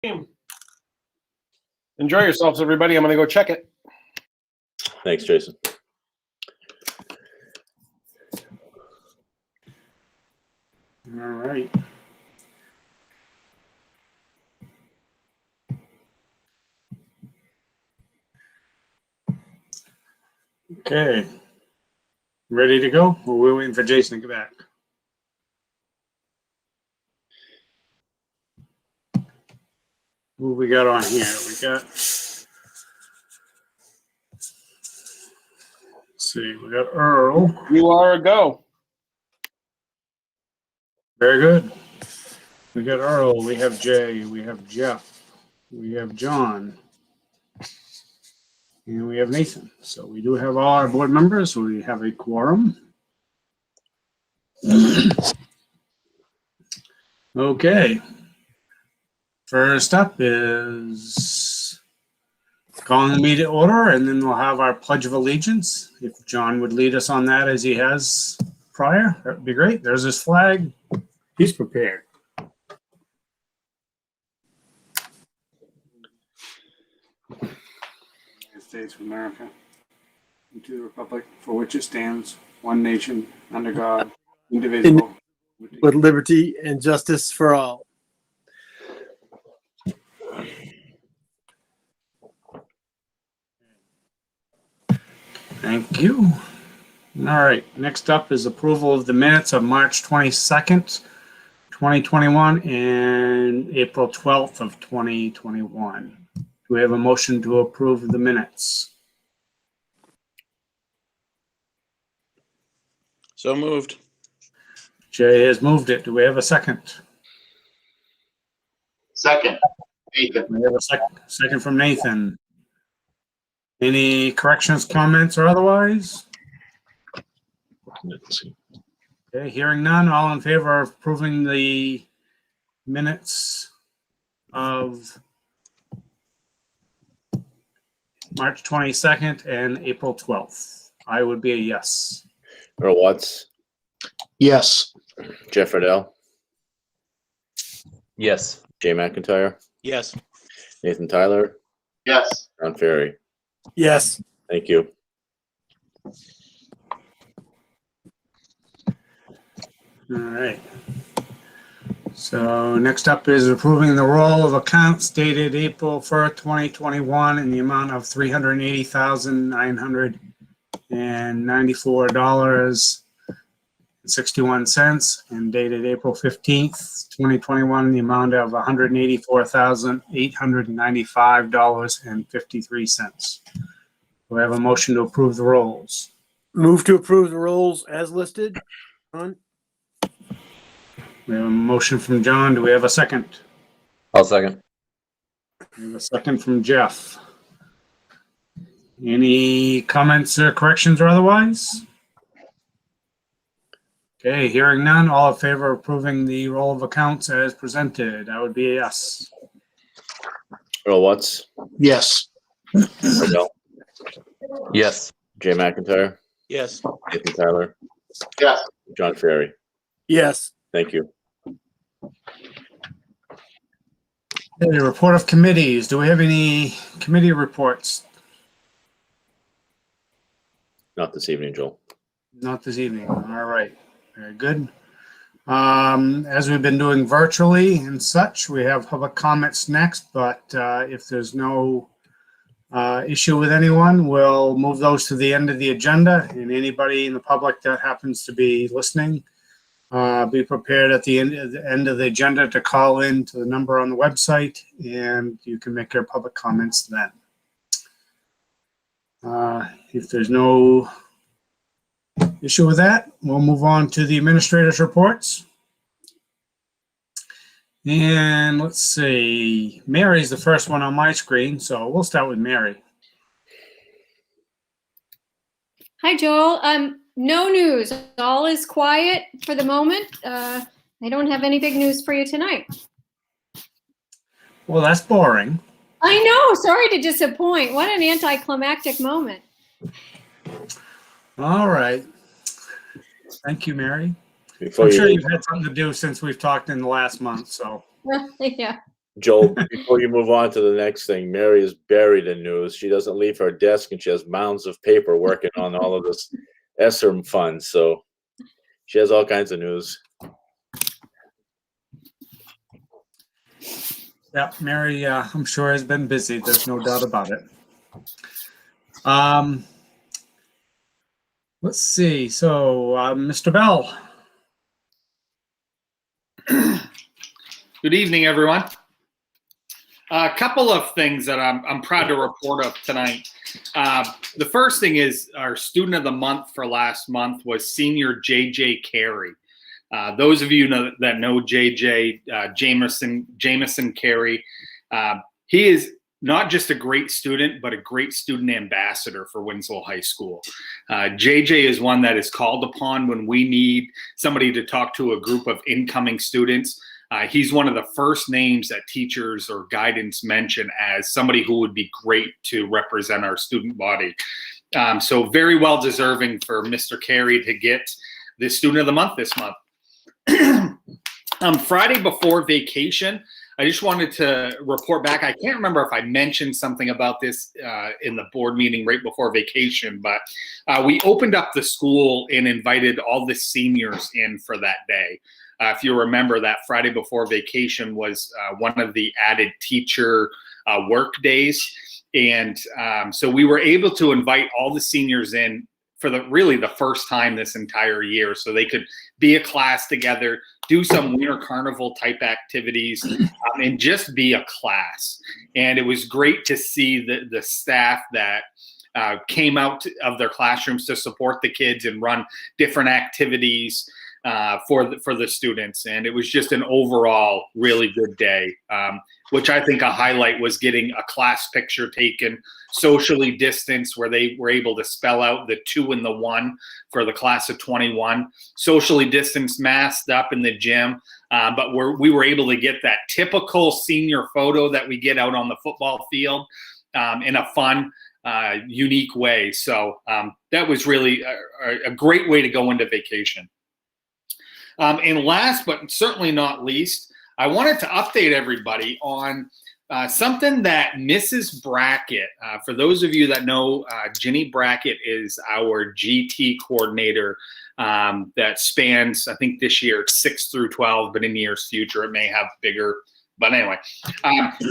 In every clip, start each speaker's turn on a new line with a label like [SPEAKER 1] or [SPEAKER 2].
[SPEAKER 1] Enjoy yourselves, everybody. I'm going to go check it.
[SPEAKER 2] Thanks, Jason.
[SPEAKER 3] All right. Okay. Ready to go? Or we're waiting for Jason to get back? Who we got on here? We got, let's see, we got Earl.
[SPEAKER 1] You are a go.
[SPEAKER 3] Very good. We got Earl, we have Jay, we have Jeff, we have John, and we have Nathan. So we do have all our board members. We have a quorum. Okay. First up is calling the meeting to order, and then we'll have our Pledge of Allegiance. If John would lead us on that as he has prior, that would be great. There's his flag. He's prepared. United States of America, and to the republic for which it stands, one nation, under God, indivisible,
[SPEAKER 4] with liberty and justice for all.
[SPEAKER 3] Thank you. All right, next up is approval of the minutes of March 22nd, 2021 and April 12th of 2021. Do we have a motion to approve the minutes?
[SPEAKER 5] So moved.
[SPEAKER 3] Jay has moved it. Do we have a second?
[SPEAKER 6] Second, Nathan.
[SPEAKER 3] We have a second from Nathan. Any corrections, comments, or otherwise? Okay, hearing none, all in favor of approving the minutes of March 22nd and April 12th? I would be a yes.
[SPEAKER 2] Earl Watts,
[SPEAKER 4] Yes.
[SPEAKER 2] Jeff Riddell,
[SPEAKER 5] Yes.
[SPEAKER 2] Jay McIntyre,
[SPEAKER 5] Yes.
[SPEAKER 2] Nathan Tyler,
[SPEAKER 6] Yes.
[SPEAKER 2] John Ferry.
[SPEAKER 4] Yes.
[SPEAKER 2] Thank you.
[SPEAKER 3] All right. So next up is approving the roll of accounts dated April 1st, 2021 in the amount of $380,994.61 and dated April 15th, 2021 in the amount of $184,895.53. Do I have a motion to approve the rolls?
[SPEAKER 4] Move to approve the rolls as listed. John?
[SPEAKER 3] We have a motion from John. Do we have a second?
[SPEAKER 5] I'll second.
[SPEAKER 3] We have a second from Jeff. Any comments or corrections or otherwise? Okay, hearing none, all in favor of approving the roll of accounts as presented? That would be a yes.
[SPEAKER 2] Earl Watts,
[SPEAKER 4] Yes.
[SPEAKER 2] Riddell,
[SPEAKER 5] Yes.
[SPEAKER 2] Jay McIntyre,
[SPEAKER 5] Yes.
[SPEAKER 2] Nathan Tyler,
[SPEAKER 6] Yes.
[SPEAKER 2] John Ferry.
[SPEAKER 4] Yes.
[SPEAKER 2] Thank you.
[SPEAKER 3] Okay, report of committees. Do we have any committee reports?
[SPEAKER 2] Not this evening, Joel.
[SPEAKER 3] Not this evening. All right. Very good. As we've been doing virtually and such, we have public comments next, but if there's no issue with anyone, we'll move those to the end of the agenda. And anybody in the public that happens to be listening, be prepared at the end of the agenda to call in to the number on the website, and you can make your public comments then. If there's no issue with that, we'll move on to the administrator's reports. And let's see, Mary's the first one on my screen, so we'll start with Mary.
[SPEAKER 7] Hi, Joel. No news. All is quiet for the moment. I don't have any big news for you tonight.
[SPEAKER 3] Well, that's boring.
[SPEAKER 7] I know. Sorry to disappoint. What an anticlimactic moment.
[SPEAKER 3] All right. Thank you, Mary.
[SPEAKER 2] Before
[SPEAKER 3] I'm
[SPEAKER 2] you
[SPEAKER 3] sure
[SPEAKER 2] leave,
[SPEAKER 3] you've had something to do since we've talked in the last month, so.
[SPEAKER 7] Yeah.
[SPEAKER 2] Joel, before you move on to the next thing, Mary is buried in news. She doesn't leave her desk, and she has mounds of paper working on all of this ESSER funds. So she has all kinds of news.
[SPEAKER 3] Yeah, Mary, I'm sure has been busy. There's no doubt about it. Let's see. So, Mr. Bell.
[SPEAKER 8] Good evening, everyone. A couple of things that I'm proud to report of tonight. The first thing is our student of the month for last month was senior JJ Carey. Those of you that know JJ, Jameson Carey, he is not just a great student, but a great student ambassador for Winslow High School. JJ is one that is called upon when we need somebody to talk to a group of incoming students. He's one of the first names that teachers or guidance mention as somebody who would be great to represent our student body. So very well deserving for Mr. Carey to get the student of the month this month. Friday before vacation, I just wanted to report back. I can't remember if I mentioned something about this in the board meeting right before vacation, but we opened up the school and invited all the seniors in for that day. If you remember, that Friday before vacation was one of the added teacher work days. And so we were able to invite all the seniors in for really the first time this entire year, so they could be a class together, do some winter carnival type activities, and just be a class. And it was great to see the staff that came out of their classrooms to support the kids and run different activities for the students. And it was just an overall really good day, which I think a highlight was getting a class picture taken, socially distanced, where they were able to spell out the 2 and the 1 for the class of 21, socially distanced, masked up in the gym. But we were able to get that typical senior photo that we get out on the football field in a fun, unique way. So that was really a great way to go into vacation. And last but certainly not least, I wanted to update everybody on something that Mrs. Brackett, for those of you that know, Ginny Brackett is our GT coordinator that spans, I think this year, 6 through 12, but in years future, it may have bigger. But anyway,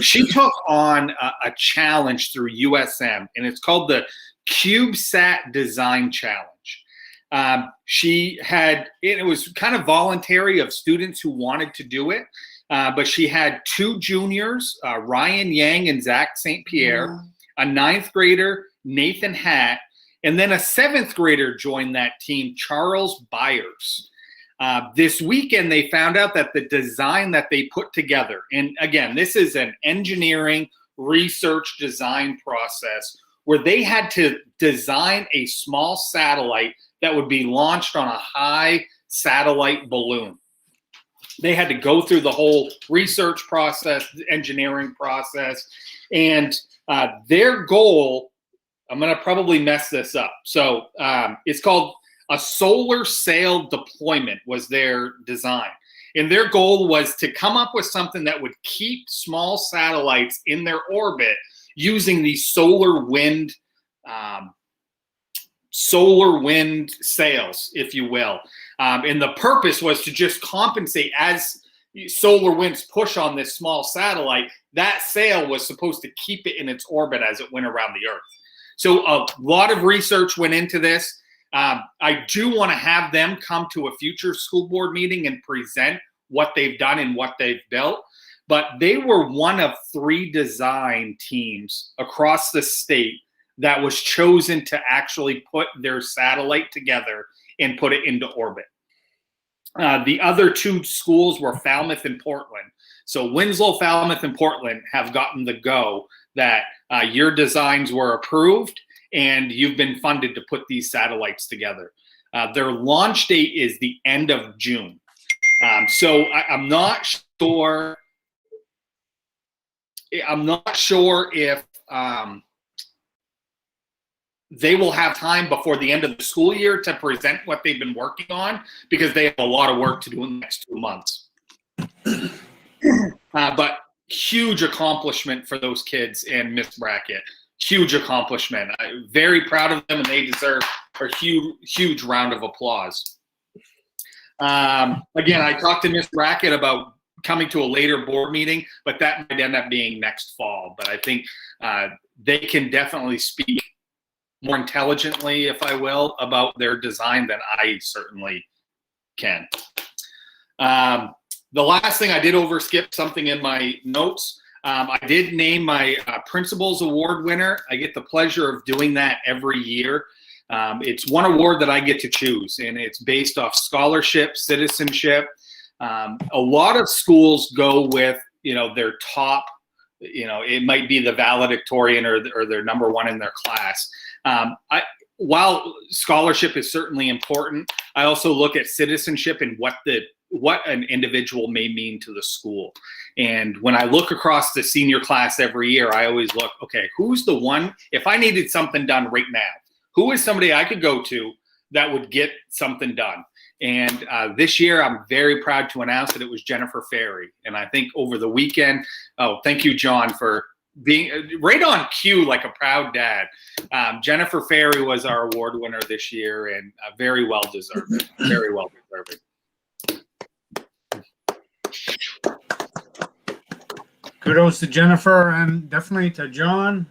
[SPEAKER 8] she took on a challenge through USM, and it's called the Cubesat Design Challenge. It was kind of voluntary of students who wanted to do it, but she had 2 juniors, Ryan Yang and Zach St. Pierre, a 9th grader, Nathan Hatt, and then a 7th grader joined that team, Charles Byers. This weekend, they found out that the design that they put together, and again, this is an engineering research design process where they had to design a small satellite that would be launched on a high satellite balloon. They had to go through the whole research process, engineering process, and their goal, I'm going to probably mess this up. So it's called a solar sail deployment was their design. And their goal was to come up with something that would keep small satellites in their orbit using these solar wind sails, if you will. And the purpose was to just compensate as solar winds push on this small satellite. That sail was supposed to keep it in its orbit as it went around the Earth. So a lot of research went into this. I do want to have them come to a future school board meeting and present what they've done and what they've built. But they were one of 3 design teams across the state that was chosen to actually put their satellite together and put it into orbit. The other 2 schools were Falmouth and Portland. So Winslow, Falmouth, and Portland have gotten the go that your designs were approved and you've been funded to put these satellites together. Their launch date is the end of June. So I'm not sure. I'm not sure if they will have time before the end of the school year to present what they've been working on, because they have a lot of work to do in the next 2 months. But huge accomplishment for those kids and Miss Brackett. Huge accomplishment. I'm very proud of them, and they deserve a huge round of applause. Again, I talked to Miss Brackett about coming to a later board meeting, but that might end up being next fall. But I think they can definitely speak more intelligently, if I will, about their design than I certainly can. The last thing, I did overskip something in my notes. I did name my Principals Award winner. I get the pleasure of doing that every year. It's one award that I get to choose, and it's based off scholarship, citizenship. A lot of schools go with, their top, it might be the valedictorian or their number one in their class. While scholarship is certainly important, I also look at citizenship and what an individual may mean to the school. And when I look across the senior class every year, I always look, okay, who's the one, if I needed something done right now, who is somebody I could go to that would get something done? And this year, I'm very proud to announce that it was Jennifer Ferry. And I think over the weekend, thank you, John, for being right on cue like a proud dad. Jennifer Ferry was our award winner this year, and very well deserved. Very well deserved.
[SPEAKER 3] Kudos to Jennifer and definitely to John.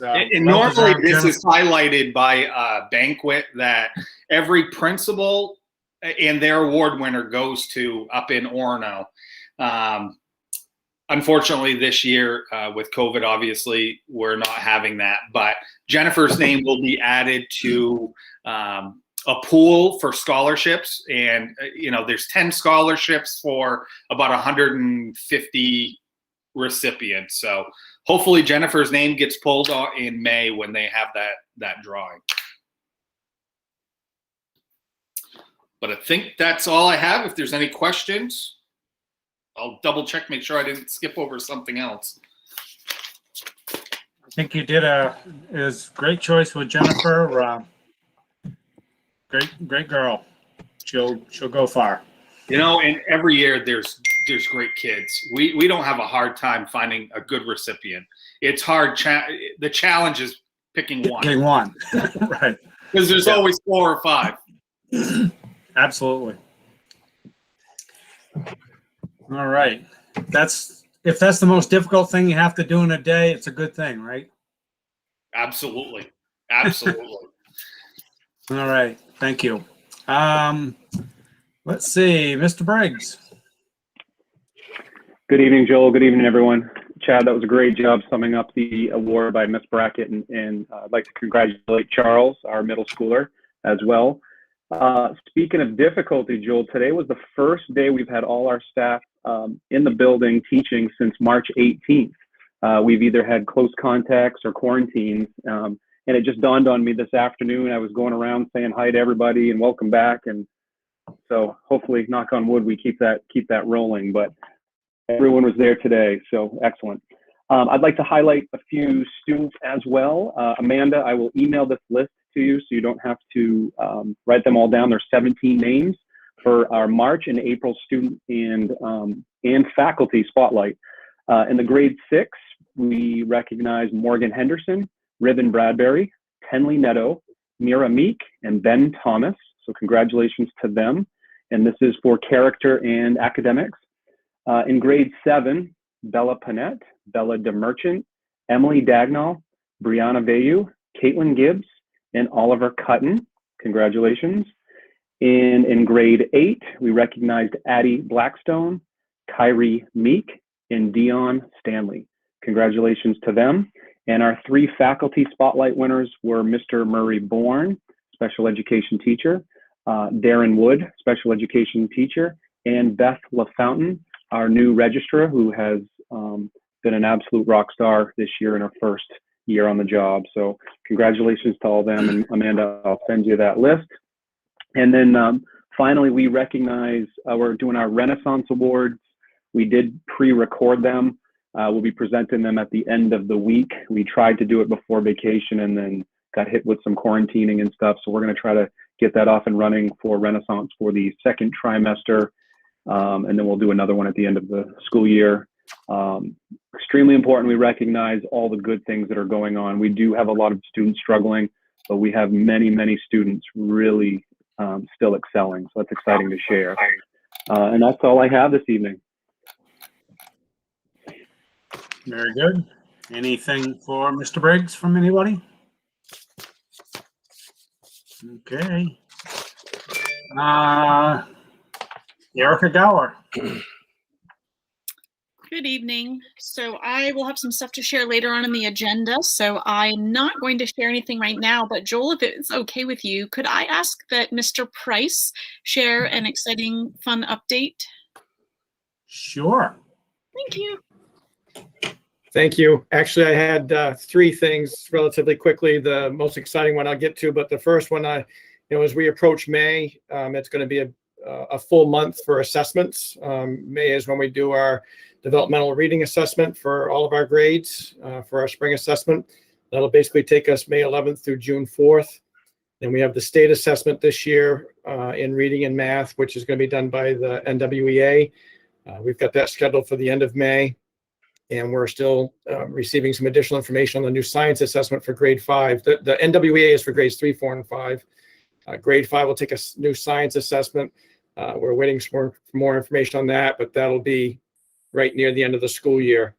[SPEAKER 8] And normally this is highlighted by a banquet that every principal and their award winner goes to up in Orono. Unfortunately, this year with COVID, obviously, we're not having that. But Jennifer's name will be added to a pool for scholarships. And, there's 10 scholarships for about 150 recipients. So hopefully Jennifer's name gets pulled in May when they have that drawing. But I think that's all I have. If there's any questions, I'll double check, make sure I didn't skip over something else.
[SPEAKER 3] I think you did is great choice with Jennifer. Great girl. She'll go far.
[SPEAKER 8] And every year there's great kids. We don't have a hard time finding a good recipient. It's hard. The challenge is picking one.
[SPEAKER 3] Picking one, right?
[SPEAKER 8] Because there's always 4 or 5.
[SPEAKER 3] Absolutely. All right. If that's the most difficult thing you have to do in a day, it's a good thing, right?
[SPEAKER 8] Absolutely.
[SPEAKER 3] All right. Thank you. Let's see, Mr. Briggs.
[SPEAKER 9] Good evening, Joel. Good evening, everyone. Chad, that was a great job summing up the award by Miss Brackett, and I'd like to congratulate Charles, our middle schooler, as well. Speaking of difficulty, Joel, today was the first day we've had all our staff in the building teaching since March 18th. We've either had close contacts or quarantines, and it just dawned on me this afternoon. I was going around saying hi to everybody and welcome back, and so hopefully, knock on wood, we keep that rolling. But everyone was there today, so excellent. I'd like to highlight a few students as well. Amanda, I will email this list to you so you don't have to write them all down. There's 17 names for our March and April student and faculty spotlight. In the grade 6, we recognize Morgan Henderson, Ribbon Bradbury, Tenley Neto, Mira Meek, and Ben Thomas. So congratulations to them. And this is for character and academics. In grade 7, Bella Panette, Bella DeMerchant, Emily Dagnall, Brianna Vayu, Caitlin Gibbs, and Oliver Cutton. Congratulations. And in grade 8, we recognized Addie Blackstone, Kyrie Meek, and Dion Stanley. Congratulations to them. And our 3 faculty spotlight winners were Mr. Murray Bourne, special education teacher, Darren Wood, special education teacher, and Beth LaFountain, our new registrar, who has been an absolute rock star this year in her first year on the job. So congratulations to all of them. And Amanda, I'll send you that list. And then finally, we recognize, we're doing our Renaissance Awards. We did pre-record them. We'll be presenting them at the end of the week. We tried to do it before vacation and then got hit with some quarantining and stuff. So we're going to try to get that off and running for Renaissance for the second trimester. and then we'll do another one at the end of the school year. Extremely important, we recognize all the good things that are going on. We do have a lot of students struggling, but we have many, many students really still excelling. So that's exciting to share. And that's all I have this evening.
[SPEAKER 3] Very good. Anything for Mr. Briggs from anybody? Okay. Erica Gower.
[SPEAKER 10] Good evening. So I will have some stuff to share later on in the agenda. So I'm not going to share anything right now, but Joel, if it's okay with you, could I ask that Mr. Price share an exciting, fun update?
[SPEAKER 3] Sure.
[SPEAKER 10] Thank you.
[SPEAKER 4] Thank you. Actually, I had three things relatively quickly. The most exciting one I'll get to, but the first one, as we approach May, it's going to be a full month for assessments. May is when we do our developmental reading assessment for all of our grades for our spring assessment. That'll basically take us May 11th through June 4th. Then we have the state assessment this year in reading and math, which is going to be done by the NWEA. We've got that scheduled for the end of May. And we're still receiving some additional information on the new science assessment for grade 5. The NWEA is for grades 3, 4, and 5. Grade 5 will take a new science assessment. We're waiting for more information on that, but that'll be right near the end of the school year.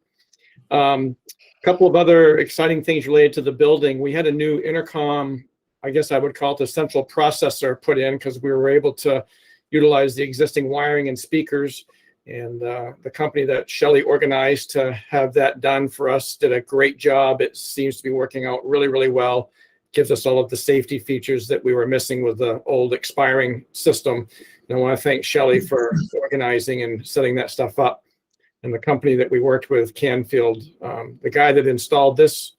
[SPEAKER 4] A couple of other exciting things related to the building. We had a new intercom, I guess I would call it the central processor, put in because we were able to utilize the existing wiring and speakers. And the company that Shelley organized to have that done for us did a great job. It seems to be working out really, really well. Gives us all of the safety features that we were missing with the old expiring system. And I want to thank Shelley for organizing and setting that stuff up. And the company that we worked with, Canfield, the guy that installed this,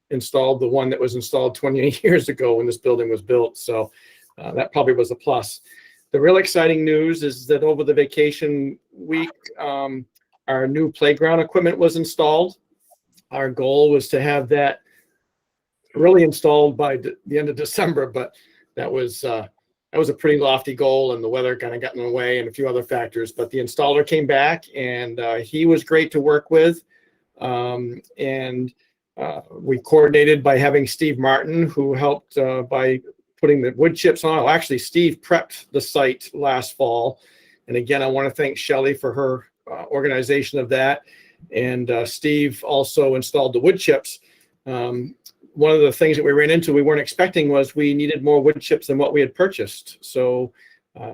[SPEAKER 4] installed the one that was installed 28 years ago when this building was built. So that probably was a plus. The real exciting news is that over the vacation week, our new playground equipment was installed. Our goal was to have that really installed by the end of December, but that was a pretty lofty goal, and the weather kind of got in the way and a few other factors. But the installer came back, and he was great to work with. And we coordinated by having Steve Martin, who helped by putting the wood chips on. Well, actually, Steve prepped the site last fall. And again, I want to thank Shelley for her organization of that. And Steve also installed the wood chips. One of the things that we ran into, we weren't expecting, was we needed more wood chips than what we had purchased. So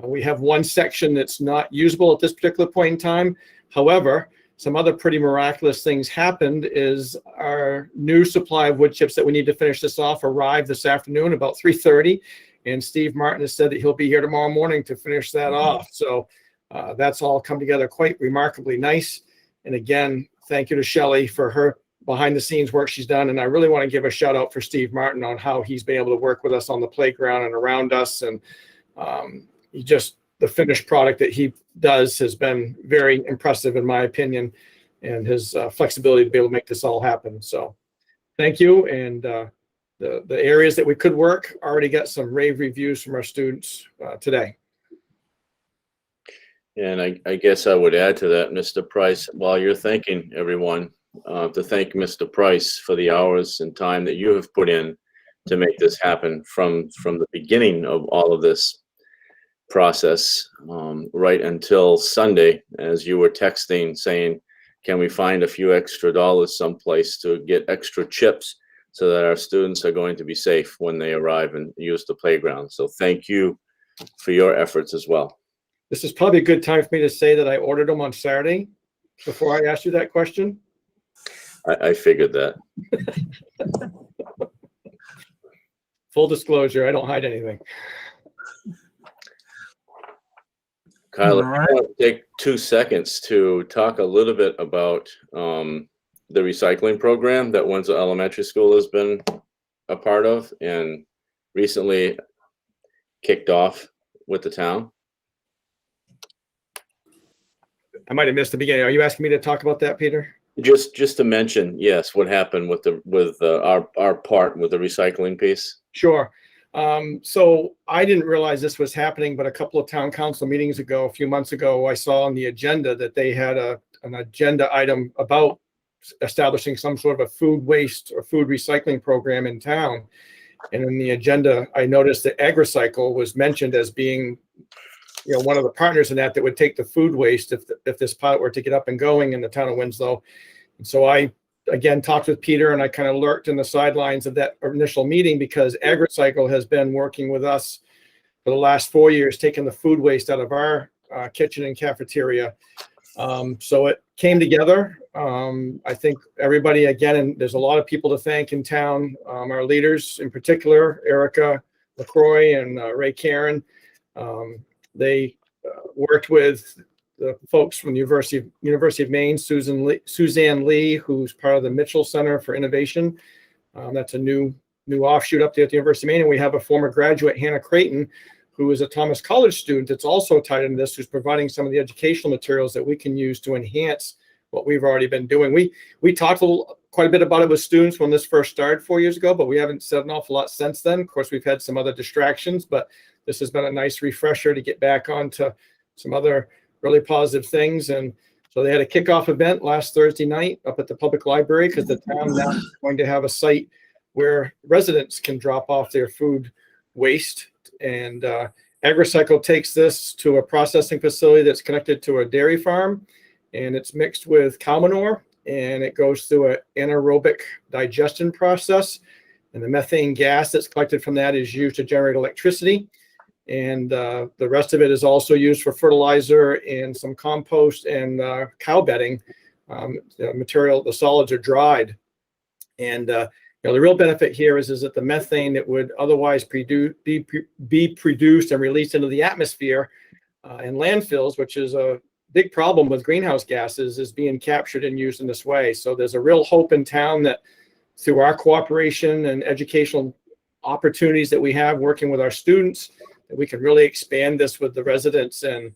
[SPEAKER 4] we have one section that's not usable at this particular point in time. However, some other pretty miraculous things happened. Is our new supply of wood chips that we need to finish this off arrived this afternoon about 3:30, and Steve Martin has said that he'll be here tomorrow morning to finish that off. So that's all come together quite remarkably nice. And again, thank you to Shelley for her behind the scenes work she's done. And I really want to give a shout out for Steve Martin on how he's been able to work with us on the playground and around us. And the finished product that he does has been very impressive in my opinion, and his flexibility to be able to make this all happen. So thank you. And the areas that we could work already got some rave reviews from our students today.
[SPEAKER 2] And I guess I would add to that, Mr. Price, while you're thanking everyone, to thank Mr. Price for the hours and time that you have put in to make this happen from the beginning of all of this process, right until Sunday, as you were texting saying, can we find a few extra dollars someplace to get extra chips so that our students are going to be safe when they arrive and use the playground. So thank you for your efforts as well.
[SPEAKER 4] This is probably a good time for me to say that I ordered them on Saturday before I asked you that question.
[SPEAKER 2] I figured that.
[SPEAKER 4] Full disclosure, I don't hide anything.
[SPEAKER 2] Kyle,
[SPEAKER 3] All right.
[SPEAKER 2] I want to take 2 seconds to talk a little bit about the recycling program that Winslow Elementary School has been a part of and recently kicked off with the town.
[SPEAKER 4] I might have missed the beginning. Are you asking me to talk about that, Peter?
[SPEAKER 2] Just to mention, yes, what happened with our part with the recycling piece.
[SPEAKER 4] Sure. So I didn't realize this was happening, but a couple of town council meetings ago, a few months ago, I saw on the agenda that they had an agenda item about establishing some sort of a food waste or food recycling program in town. And in the agenda, I noticed that AgriCycle was mentioned as being, one of the partners in that would take the food waste if this pilot were to get up and going in the town of Winslow. And so I, again, talked with Peter, and I kind of lurked in the sidelines of that initial meeting because AgriCycle has been working with us for the last 4 years, taking the food waste out of our kitchen and cafeteria. So it came together. I think everybody, again, and there's a lot of people to thank in town, our leaders in particular, Erica LaCroix and Ray Karen. They worked with the folks from the University of Maine, Suzanne Lee, who's part of the Mitchell Center for Innovation. That's a new offshoot up there at the University of Maine. And we have a former graduate, Hannah Creighton, who is a Thomas College student that's also tied into this, who's providing some of the educational materials that we can use to enhance what we've already been doing. We talked quite a bit about it with students when this first started 4 years ago, but we haven't said an awful lot since then. Of course, we've had some other distractions, but this has been a nice refresher to get back onto some other really positive things. And so they had a kickoff event last Thursday night up at the public library because the town now is going to have a site where residents can drop off their food waste. And AgriCycle takes this to a processing facility that's connected to a dairy farm, and it's mixed with cow manure, and it goes through an anaerobic digestion process. And the methane gas that's collected from that is used to generate electricity. And the rest of it is also used for fertilizer and some compost and cow bedding. The solids are dried. And the real benefit here is that the methane that would otherwise be produced and released into the atmosphere in landfills, which is a big problem with greenhouse gases, is being captured and used in this way. So there's a real hope in town that through our cooperation and educational opportunities that we have working with our students, that we can really expand this with the residents, and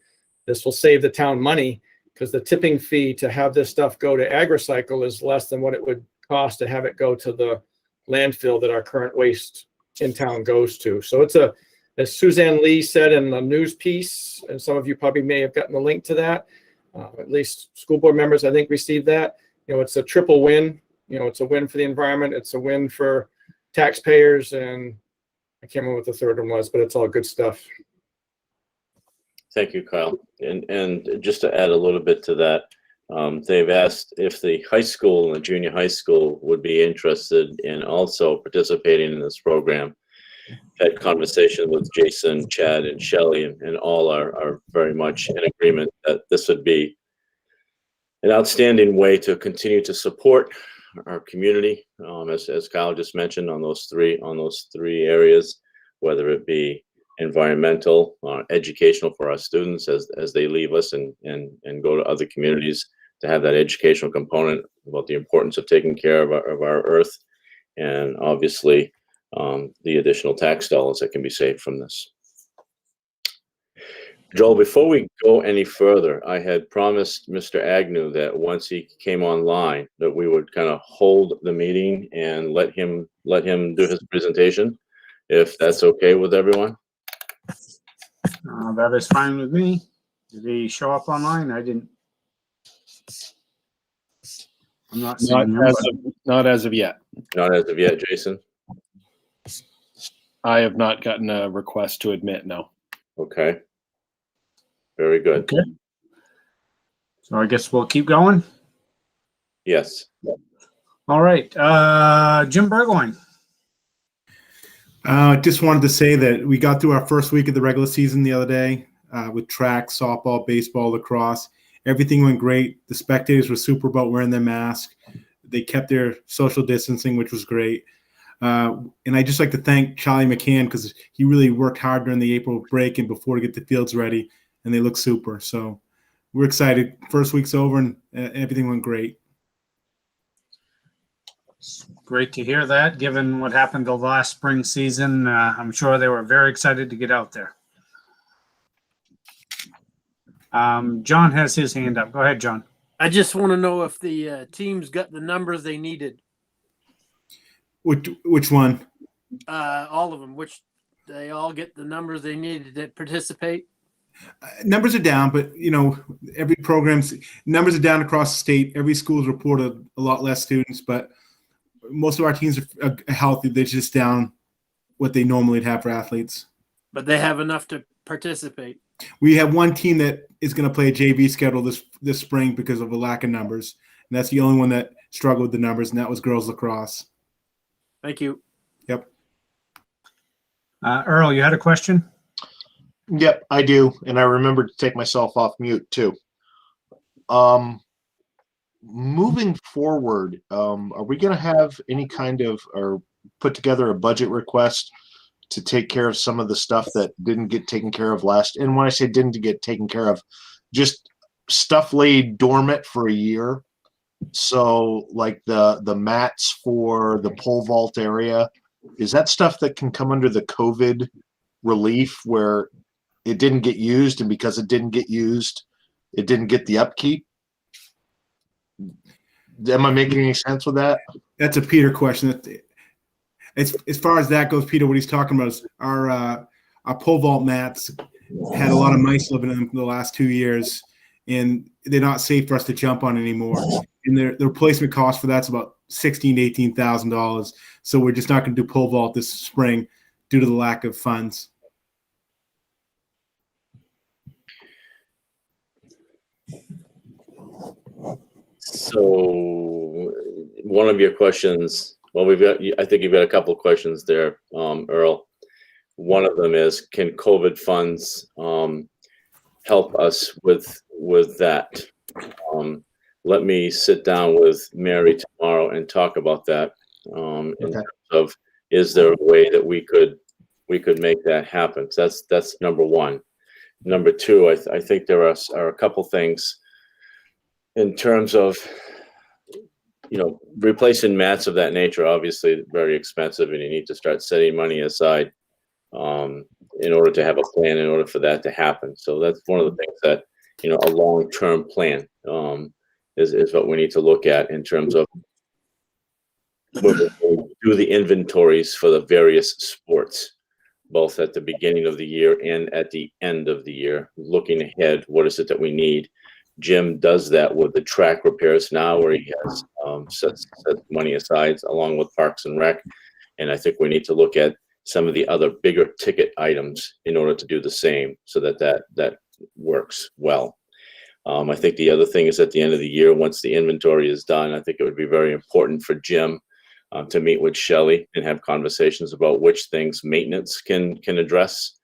[SPEAKER 4] this will save the town money because the tipping fee to have this stuff go to AgriCycle is less than what it would cost to have it go to the landfill that our current waste in town goes to. So it's as Suzanne Lee said in the news piece, and some of you probably may have gotten the link to that, at least school board members, I think, received that. It's a triple win. It's a win for the environment. It's a win for taxpayers, and I can't remember what the third one was, but it's all good stuff.
[SPEAKER 2] Thank you, Kyle. And just to add a little bit to that, they've asked if the high school and the junior high school would be interested in also participating in this program. Had conversation with Jason, Chad, and Shelley, and all are very much in agreement that this would be an outstanding way to continue to support our community, as Kyle just mentioned, on those three areas, whether it be environmental, educational for our students as they leave us and go to other communities, to have that educational component about the importance of taking care of our earth, and obviously the additional tax dollars that can be saved from this. Joel, before we go any further, I had promised Mr. Agnew that once he came online, that we would kind of hold the meeting and let him do his presentation, if that's okay with everyone.
[SPEAKER 3] That is fine with me. Did he show up online? I didn't. I'm not seeing him.
[SPEAKER 1] Not as of yet.
[SPEAKER 2] Not as of yet, Jason.
[SPEAKER 1] I have not gotten a request to admit, no.
[SPEAKER 2] Okay. Very good.
[SPEAKER 3] Okay. So I guess we'll keep going.
[SPEAKER 2] Yes.
[SPEAKER 3] All right. Jim Burgoyne.
[SPEAKER 11] Just wanted to say that we got through our first week of the regular season the other day with track, softball, baseball, lacrosse. Everything went great. The spectators were super about wearing their mask. They kept their social distancing, which was great. And I'd just like to thank Charlie McCann because he really worked hard during the April break and before to get the fields ready, and they look super. So we're excited. First week's over and everything went great.
[SPEAKER 3] Great to hear that. Given what happened the last spring season, I'm sure they were very excited to get out there. John has his hand up. Go ahead, John.
[SPEAKER 12] I just want to know if the teams got the numbers they needed.
[SPEAKER 11] Which one?
[SPEAKER 12] All of them. Which they all get the numbers they needed to participate?
[SPEAKER 11] Numbers are down, but every program's numbers are down across the state. Every school's reported a lot less students, but most of our teams are healthy. They're just down what they normally would have for athletes.
[SPEAKER 12] But they have enough to participate.
[SPEAKER 11] We have one team that is going to play a JV schedule this spring because of a lack of numbers, and that's the only one that struggled with the numbers, and that was girls lacrosse.
[SPEAKER 12] Thank you.
[SPEAKER 11] Yep.
[SPEAKER 3] Earl, you had a question?
[SPEAKER 6] Yep, I do. And I remembered to take myself off mute too. Moving forward, are we going to have any kind of, or put together a budget request to take care of some of the stuff that didn't get taken care of last? And when I say didn't get taken care of, just stuff laid dormant for a year. So like the mats for the pole vault area, is that stuff that can come under the COVID relief where it didn't get used, and because it didn't get used, it didn't get the upkeep? Am I making any sense with that?
[SPEAKER 11] That's a Peter question. As far as that goes, Peter, what he's talking about is our pole vault mats had a lot of mice living in them for the last 2 years, and they're not safe for us to jump on anymore. And the replacement cost for that's about $16,000 to $18,000. So we're just not going to do pole vault this spring due to the lack of funds.
[SPEAKER 2] So one of your questions, well, I think you've got a couple of questions there, Earl. One of them is, can COVID funds help us with that? Let me sit down with Mary tomorrow and talk about that. In terms of, is there a way that we could make that happen? So that's number one. Number two, I think there are a couple things in terms of, replacing mats of that nature. Obviously very expensive, and you need to start setting money aside in order to have a plan in order for that to happen. So that's one of the things that, a long-term plan is what we need to look at in terms of when we do the inventories for the various sports, both at the beginning of the year and at the end of the year, looking ahead, what is it that we need? Jim does that with the track repairs now, where he has set money aside along with Parks and Rec. And I think we need to look at some of the other bigger ticket items in order to do the same, so that works well. I think the other thing is, at the end of the year, once the inventory is done, I think it would be very important for Jim to meet with Shelley and have conversations about which things maintenance can address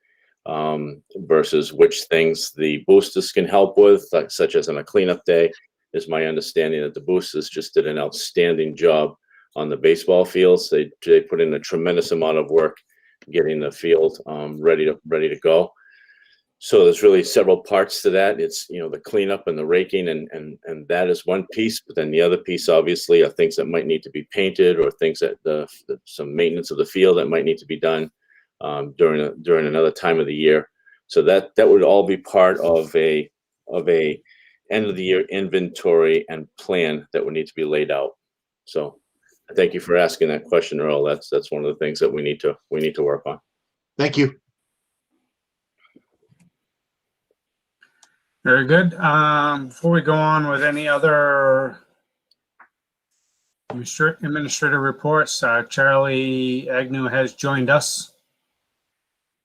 [SPEAKER 2] versus which things the boosters can help with, such as on a cleanup day. Is my understanding that the boosters just did an outstanding job on the baseball fields. They put in a tremendous amount of work getting the field ready to go. So there's really several parts to that. It's, the cleanup and the raking, and that is one piece. But then the other piece, obviously, are things that might need to be painted, or things that some maintenance of the field that might need to be done during another time of the year. So that would all be part of a end of the year inventory and plan that would need to be laid out. So thank you for asking that question, Earl. That's one of the things that we need to work on.
[SPEAKER 6] Thank you.
[SPEAKER 3] Very good. Before we go on with any other administrative reports, Charlie Agnew has joined us.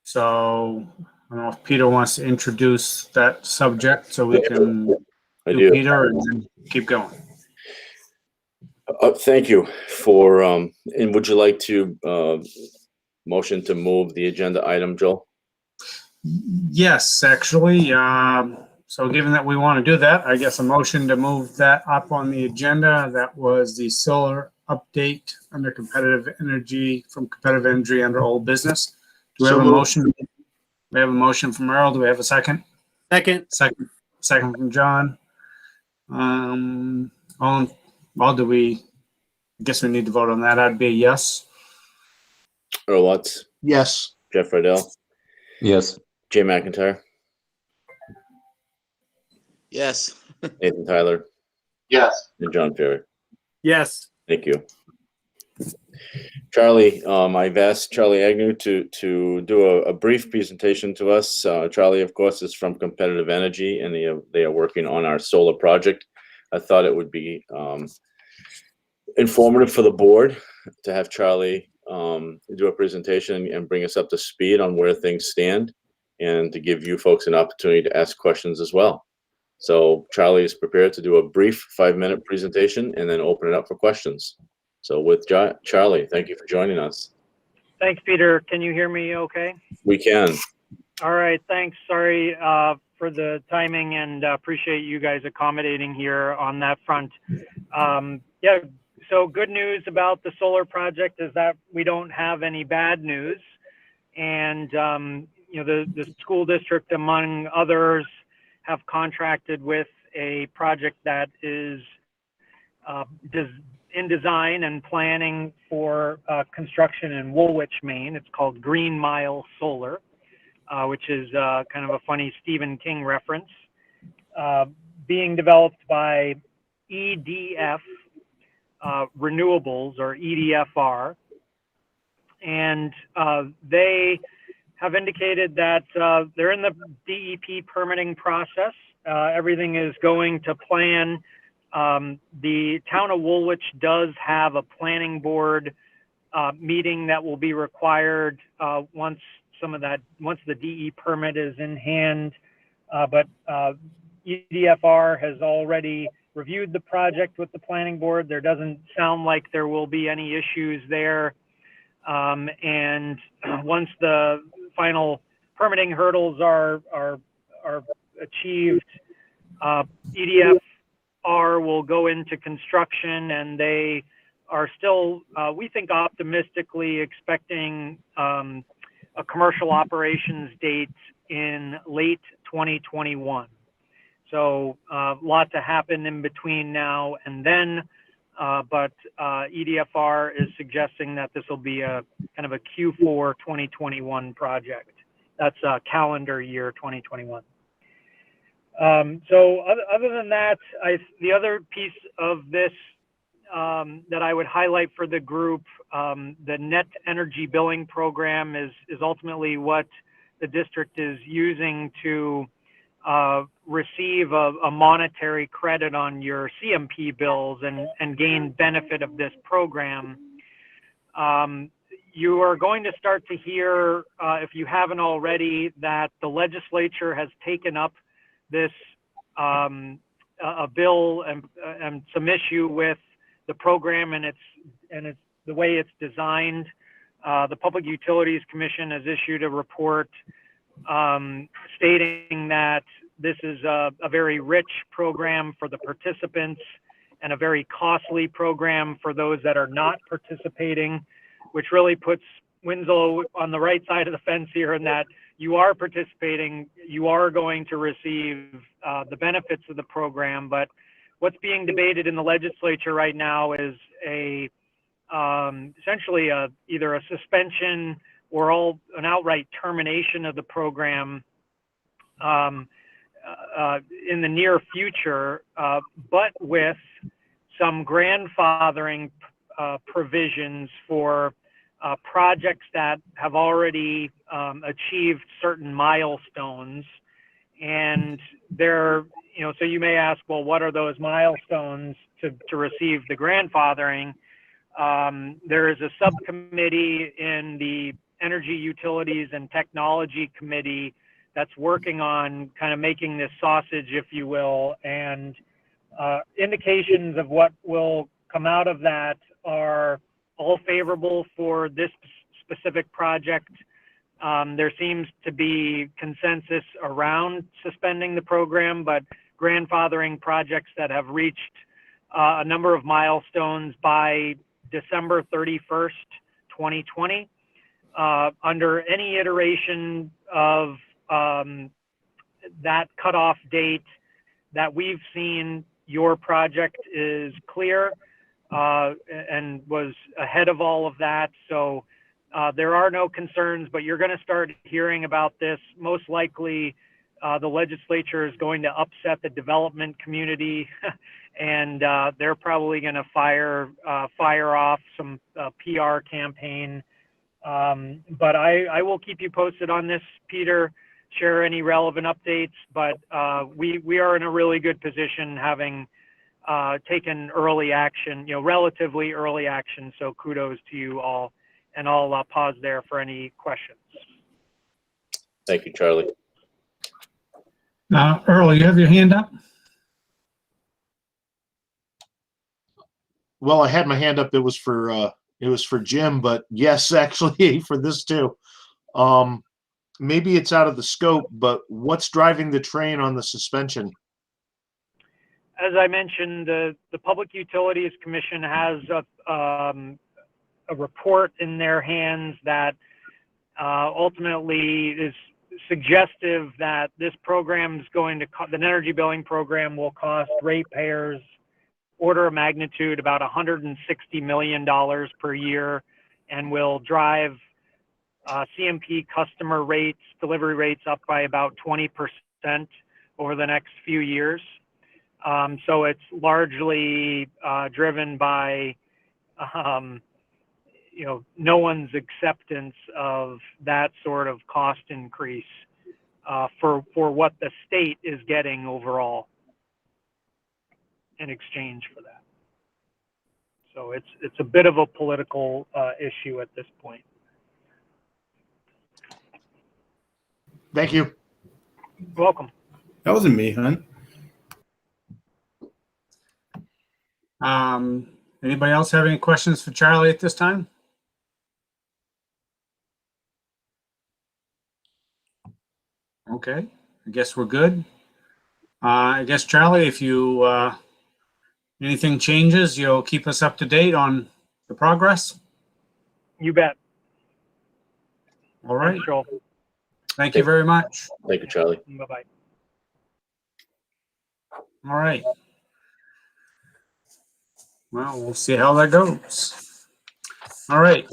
[SPEAKER 3] So I don't know if Peter wants to introduce that subject, so we can do Peter and then keep going.
[SPEAKER 2] Thank you for, and would you like to motion to move the agenda item, Joel?
[SPEAKER 3] Yes, actually. So given that we want to do that, I guess a motion to move that up on the agenda. That was the solar update under competitive energy, from competitive energy under old business. Do we have a motion? We have a motion from Earl. Do we have a second?
[SPEAKER 12] Second.
[SPEAKER 3] Second from John. Do we? I guess we need to vote on that. I'd be a yes.
[SPEAKER 2] Earl Watts?
[SPEAKER 6] Yes.
[SPEAKER 2] Jeff Riddell?
[SPEAKER 5] Yes.
[SPEAKER 2] Jay McIntyre?
[SPEAKER 5] Yes.
[SPEAKER 2] Nathan Tyler?
[SPEAKER 6] Yes.
[SPEAKER 2] And John Ferry?
[SPEAKER 12] Yes.
[SPEAKER 2] Thank you. Charlie, I've asked Charlie Agnew to do a brief presentation to us. Charlie, of course, is from Competitive Energy, and they are working on our solar project. I thought it would be informative for the board to have Charlie do a presentation and bring us up to speed on where things stand, and to give you folks an opportunity to ask questions as well. So Charlie is prepared to do a brief 5-minute presentation and then open it up for questions. So with Charlie, thank you for joining us.
[SPEAKER 13] Thanks, Peter. Can you hear me okay?
[SPEAKER 2] We can.
[SPEAKER 13] All right, thanks. Sorry for the timing, and appreciate you guys accommodating here on that front. Yeah, so good news about the solar project is that we don't have any bad news. And, you know, the school district, among others, have contracted with a project that is in design and planning for construction in Woolwich, Maine. It's called Green Mile Solar, which is kind of a funny Stephen King reference, being developed by EDF Renewables, or EDFR. And they have indicated that they're in the DEP permitting process. Everything is going to plan. The town of Woolwich does have a planning board meeting that will be required once the DE permit is in hand. But EDFR has already reviewed the project with the planning board. There doesn't sound like there will be any issues there. And once the final permitting hurdles are achieved, EDFR will go into construction, and they are still, we think, optimistically expecting a commercial operations date in late 2021. So a lot to happen in between now and then. But EDFR is suggesting that this will be a kind of a Q4 2021 project. That's calendar year 2021. So other than that, the other piece of this that I would highlight for the group, the net energy billing program is ultimately what the district is using to receive a monetary credit on your CMP bills and gain benefit of this program. You are going to start to hear, if you haven't already, that the legislature has taken up this a bill and some issue with the program and it's the way it's designed. The Public Utilities Commission has issued a report stating that this is a very rich program for the participants and a very costly program for those that are not participating, which really puts Winslow on the right side of the fence here, in that you are participating, you are going to receive the benefits of the program. But what's being debated in the legislature right now is essentially either a suspension or an outright termination of the program in the near future, but with some grandfathering provisions for projects that have already achieved certain milestones. And so you may ask, well, what are those milestones to receive the grandfathering? There is a subcommittee in the Energy, Utilities, and Technology Committee that's working on kind of making this sausage, if you will, and indications of what will come out of that are all favorable for this specific project. There seems to be consensus around suspending the program, but grandfathering projects that have reached a number of milestones by December 31st, 2020, under any iteration of that cutoff date that we've seen, your project is clear and was ahead of all of that. So there are no concerns, but you're going to start hearing about this. Most likely, the legislature is going to upset the development community and they're probably going to fire off some PR campaign. But I will keep you posted on this, Peter. Share any relevant updates. But we are in a really good position, having taken early action, relatively early action. So kudos to you all, and I'll pause there for any questions.
[SPEAKER 2] Thank you, Charlie.
[SPEAKER 3] Earl, you have your hand up?
[SPEAKER 6] Well, I had my hand up. It was for Jim, but yes, actually for this too. Maybe it's out of the scope, but what's driving the train on the suspension?
[SPEAKER 13] As I mentioned, the Public Utilities Commission has a report in their hands that ultimately is suggestive that this program is going to, the energy billing program will cost ratepayers order of magnitude about $160 million per year, and will drive CMP customer rates, delivery rates up by about 20% over the next few years. So it's largely driven by, no one's acceptance of that sort of cost increase for what the state is getting overall in exchange for that. So it's a bit of a political issue at this point.
[SPEAKER 6] Thank you.
[SPEAKER 13] You're welcome.
[SPEAKER 11] That wasn't me, Hunt.
[SPEAKER 3] Anybody else have any questions for Charlie at this time? Okay, I guess we're good. I guess, Charlie, if you anything changes, you'll keep us up to date on the progress.
[SPEAKER 13] You bet.
[SPEAKER 3] All right.
[SPEAKER 13] Thanks, Joel.
[SPEAKER 3] Thank you very much.
[SPEAKER 2] Thank you, Charlie.
[SPEAKER 13] Bye-bye.
[SPEAKER 3] All right. Well, we'll see how that goes. All right.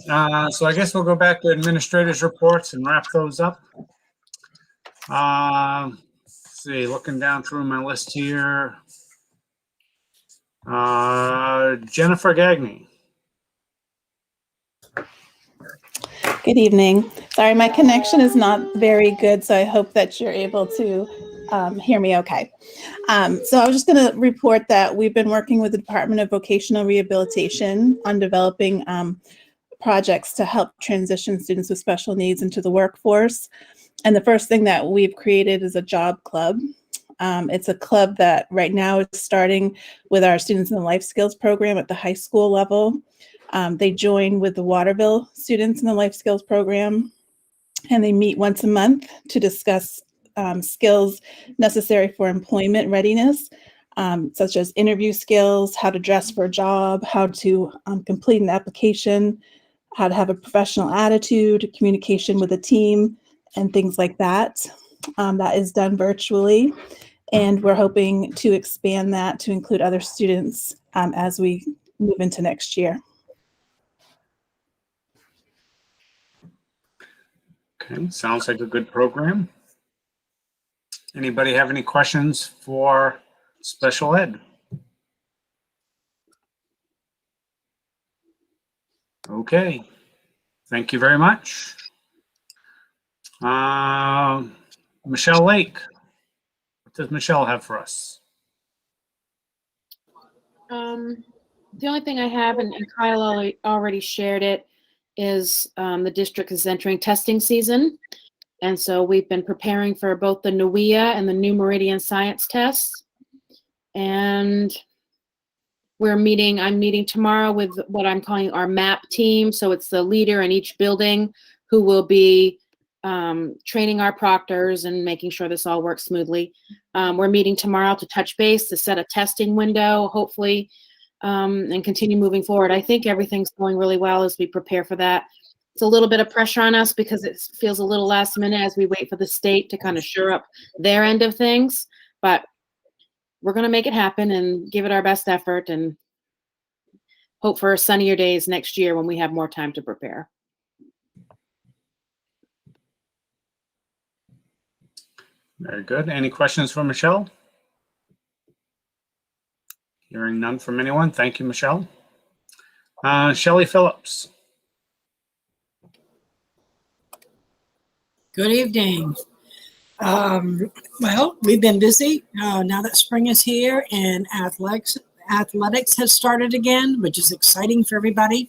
[SPEAKER 3] So I guess we'll go back to administrators' reports and wrap those up. Let's see, looking down through my list here. Jennifer Gagne.
[SPEAKER 14] Good evening. Sorry, my connection is not very good, so I hope that you're able to hear me okay. So I was just going to report that we've been working with the Department of Vocational Rehabilitation on developing projects to help transition students with special needs into the workforce. And the first thing that we've created is a job club. It's a club that right now is starting with our students in the life skills program at the high school level. They join with the Waterville students in the life skills program, and they meet once a month to discuss skills necessary for employment readiness, such as interview skills, how to dress for a job, how to complete an application, how to have a professional attitude, communication with a team, and things like that. That is done virtually, and we're hoping to expand that to include other students as we move into next year.
[SPEAKER 3] Okay, sounds like a good program. Anybody have any questions for special ed? Okay, thank you very much. Michelle Lake, what does Michelle have for us?
[SPEAKER 15] The only thing I have, and Kyle already shared it, is the district is entering testing season. And so we've been preparing for both the Nwea and the New Meridian science tests. And I'm meeting tomorrow with what I'm calling our MAP team. So it's the leader in each building who will be training our proctors and making sure this all works smoothly. We're meeting tomorrow to touch base, to set a testing window, hopefully, and continue moving forward. I think everything's going really well as we prepare for that. It's a little bit of pressure on us because it feels a little last minute as we wait for the state to kind of shore up their end of things, but we're going to make it happen and give it our best effort and hope for sunnier days next year when we have more time to prepare. Very good. Any questions for Michelle?
[SPEAKER 3] Hearing none from anyone. Thank you, Michelle. Shelley Phillips.
[SPEAKER 16] Good evening. Well, we've been busy now that spring is here and athletics has started again, which is exciting for everybody.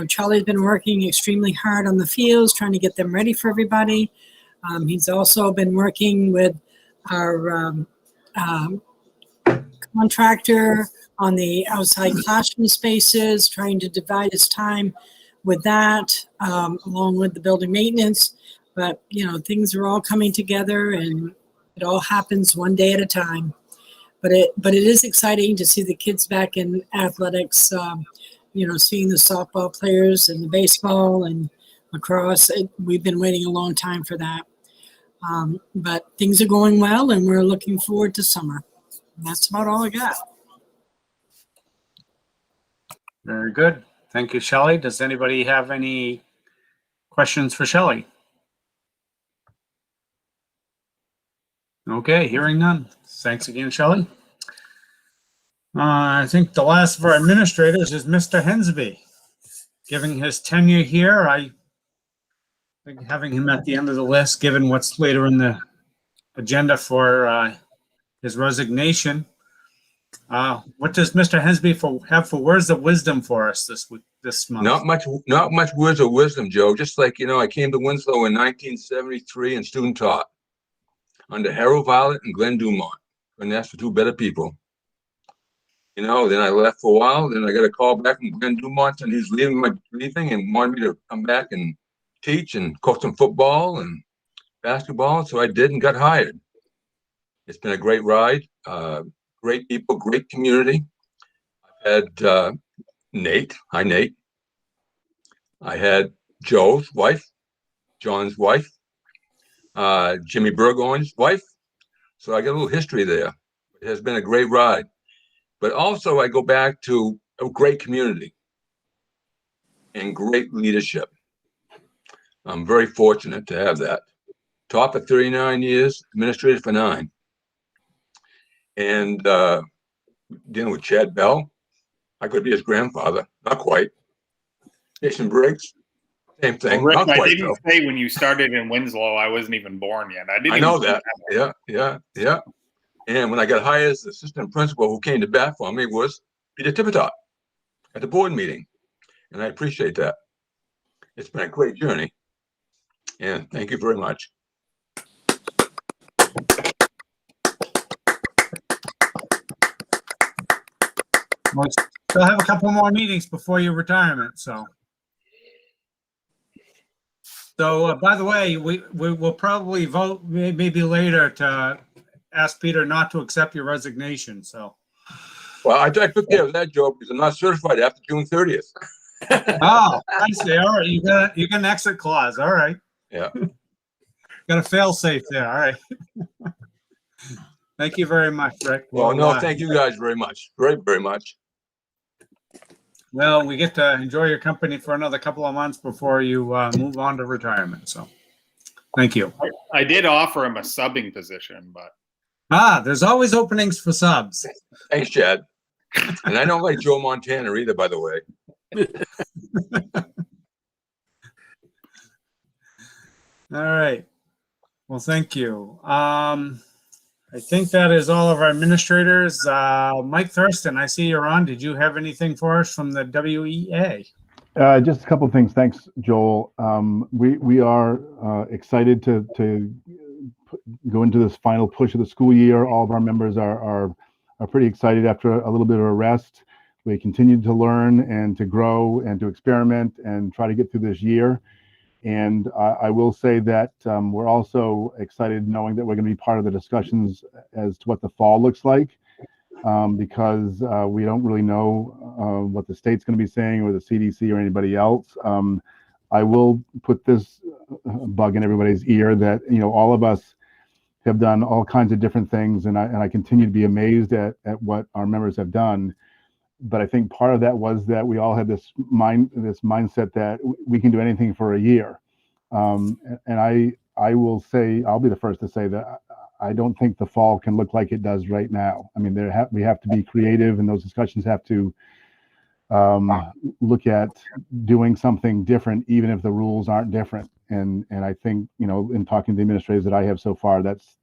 [SPEAKER 16] Charlie's been working extremely hard on the fields, trying to get them ready for everybody. He's also been working with our contractor on the outside classroom spaces, trying to divide his time with that, along with the building maintenance. But, things are all coming together and it all happens one day at a time. But it is exciting to see the kids back in athletics, seeing the softball players and the baseball and lacrosse. We've been waiting a long time for that. But things are going well and we're looking forward to summer. And that's about all I got.
[SPEAKER 3] Very good. Thank you, Shelley. Does anybody have any questions for Shelley? Okay, hearing none. Thanks again, Shelley. I think the last of our administrators is Mr. Hensby. Given his tenure here, I think having him at the end of the list, given what's later in the agenda for his resignation. What does Mr. Hensby have for words of wisdom for us this month?
[SPEAKER 17] Not much words of wisdom, Joe. Just like, I came to Winslow in 1973 and student taught under Harold Violet and Glenn Dumont. Couldn't ask for two better people. Then I left for a while. Then I got a call back from Glenn Dumont and he's leaving and wanted me to come back and teach and coach some football and basketball. So I did and got hired. It's been a great ride. Great people, great community. I've had Nate. Hi, Nate. I had Joe's wife, John's wife, Jimmy Burgoyne's wife. So I got a little history there. It has been a great ride. But also I go back to a great community and great leadership. I'm very fortunate to have that. Taught for 39 years, administrator for 9. And dealing with Chad Bell, I could be his grandfather, not quite. Jason Briggs, same thing.
[SPEAKER 8] Well, Rick,
[SPEAKER 17] not
[SPEAKER 8] I
[SPEAKER 17] quite,
[SPEAKER 8] didn't
[SPEAKER 17] though.
[SPEAKER 8] say when you started in Winslow, I wasn't even born yet.
[SPEAKER 17] I know that. Yeah. And when I got hired as assistant principal, who came to bat for me was Peter Tipitot at the board meeting. And I appreciate that. It's been a great journey. And thank you very much.
[SPEAKER 3] We'll still have a couple more meetings before your retirement, so. By the way, we will probably vote maybe later to ask Peter not to accept your resignation, so.
[SPEAKER 17] Well, I took care of that, Joe, because I'm not certified after June 30th.
[SPEAKER 3] Oh, I see. All right, you got an exit clause. All right.
[SPEAKER 17] Yeah.
[SPEAKER 3] Got a fail safe there. All right. Thank you very much, Rick.
[SPEAKER 17] Well, no, thank you guys very much. Very, very much.
[SPEAKER 3] Well, we get to enjoy your company for another couple of months before you move on to retirement. So thank you.
[SPEAKER 8] I did offer him a subbing position, but.
[SPEAKER 3] There's always openings for subs.
[SPEAKER 17] Thanks, Chad. And I don't like Joe Montana either, by the way.
[SPEAKER 3] All right. Well, thank you. I think that is all of our administrators. Mike Thurston, I see you're on. Did you have anything for us from the WEA?
[SPEAKER 18] Just a couple of things. Thanks, Joel. We are excited to go into this final push of the school year. All of our members are pretty excited after a little bit of a rest. We continue to learn and to grow and to experiment and try to get through this year. And I will say that we're also excited knowing that we're going to be part of the discussions as to what the fall looks like, because we don't really know what the state's going to be saying or the CDC or anybody else. I will put this bug in everybody's ear that, all of us have done all kinds of different things, and I continue to be amazed at what our members have done. But I think part of that was that we all had this mindset that we can do anything for a year. And I will say, I'll be the first to say that I don't think the fall can look like it does right now. I mean, we have to be creative, and those discussions have to look at doing something different, even if the rules aren't different. And I think, you know, in talking to the administrators that I have so far, that's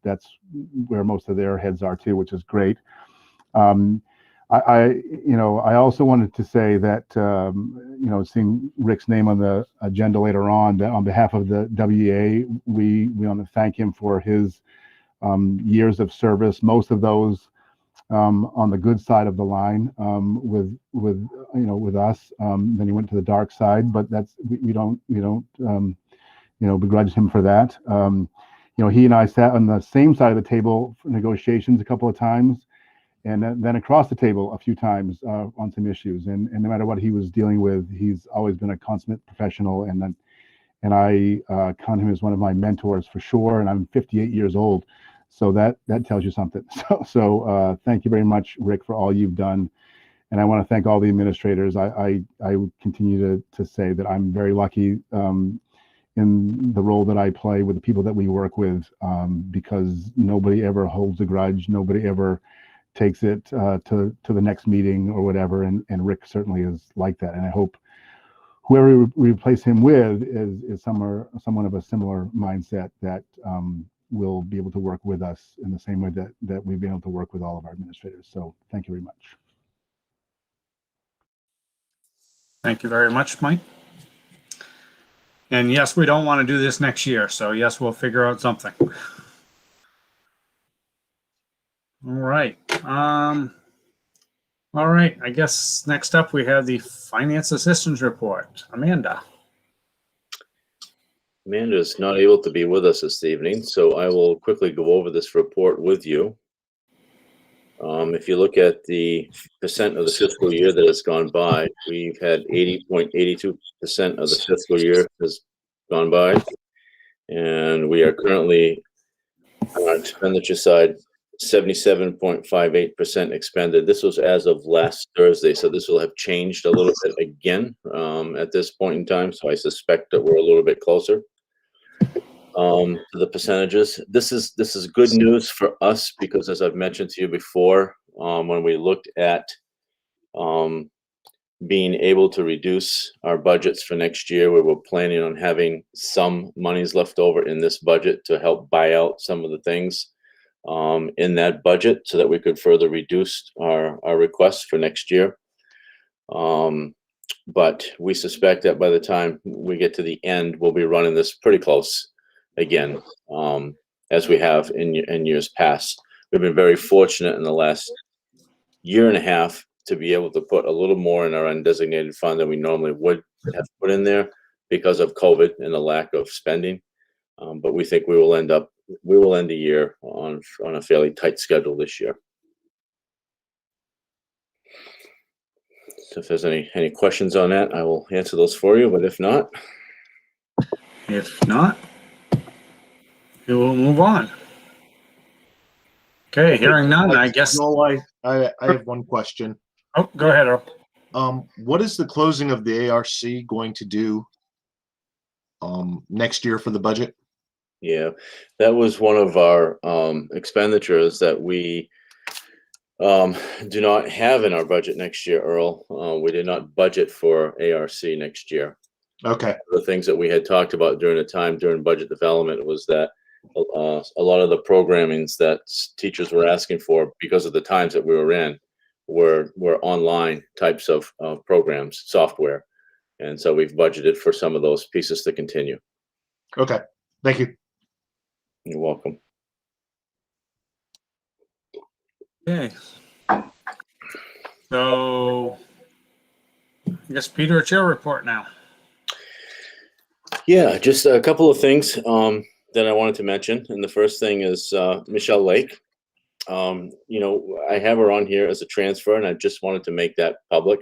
[SPEAKER 18] where most of their heads are too, which is great. I also wanted to say that, you know, seeing Rick's name on the agenda later on, that on behalf of the WEA, we want to thank him for his years of service, most of those on the good side of the line with us. Then he went to the dark side, but we don't begrudge him for that. You know, he and I sat on the same side of the table for negotiations a couple of times, and then across the table a few times on some issues. And no matter what he was dealing with, he's always been a consummate professional. And I count him as one of my mentors for sure. And I'm 58 years old, so that tells you something. So thank you very much, Rick, for all you've done. And I want to thank all the administrators. I would continue to say that I'm very lucky in the role that I play with the people that we work with, because nobody ever holds a grudge. Nobody ever takes it to the next meeting or whatever. And Rick certainly is like that. And I hope whoever we replace him with is someone of a similar mindset that will be able to work with us in the same way that we've been able to work with all of our administrators. So thank you very much.
[SPEAKER 3] Thank you very much, Mike. And yes, we don't want to do this next year. So yes, we'll figure out something. All right. All right. I guess next up we have the Finance Assistance Report. Amanda.
[SPEAKER 2] Amanda is not able to be with us this evening, so I will quickly go over this report with you. If you look at the percent of the fiscal year that has gone by, we've had 80.82% of the fiscal year has gone by, and we are currently on our expenditure side 77.58% expended. This was as of last Thursday, so this will have changed a little bit again at this point in time. So I suspect that we're a little bit closer to the percentages. This is good news for us because, as I've mentioned to you before, when we looked at being able to reduce our budgets for next year, we were planning on having some monies left over in this budget to help buy out some of the things in that budget so that we could further reduce our requests for next year. But we suspect that by the time we get to the end, we'll be running this pretty close again, as we have in years past. We've been very fortunate in the last year and a half to be able to put a little more in our undesignated fund than we normally would have put in there because of COVID and the lack of spending. But we think we will end the year on a fairly tight schedule this year. So if there's any questions on that, I will answer those for you. But if not,
[SPEAKER 3] we will move on. Okay, hearing none, I guess.
[SPEAKER 6] No, I have one question.
[SPEAKER 3] Oh, go ahead, Earl.
[SPEAKER 6] What is the closing of the ARC going to do next year for the budget?
[SPEAKER 2] Yeah, that was one of our expenditures that we do not have in our budget next year, Earl. We did not budget for ARC next year.
[SPEAKER 6] Okay.
[SPEAKER 2] The things that we had talked about during budget development was that a lot of the programmings that teachers were asking for because of the times that we were in were online types of programs, software. And so we've budgeted for some of those pieces to continue.
[SPEAKER 6] Okay, thank you.
[SPEAKER 2] You're welcome.
[SPEAKER 3] Okay. So I guess Peter, it's your report now.
[SPEAKER 2] Yeah, just a couple of things that I wanted to mention. And the first thing is Michelle Lake. You know, I have her on here as a transfer, and I just wanted to make that public.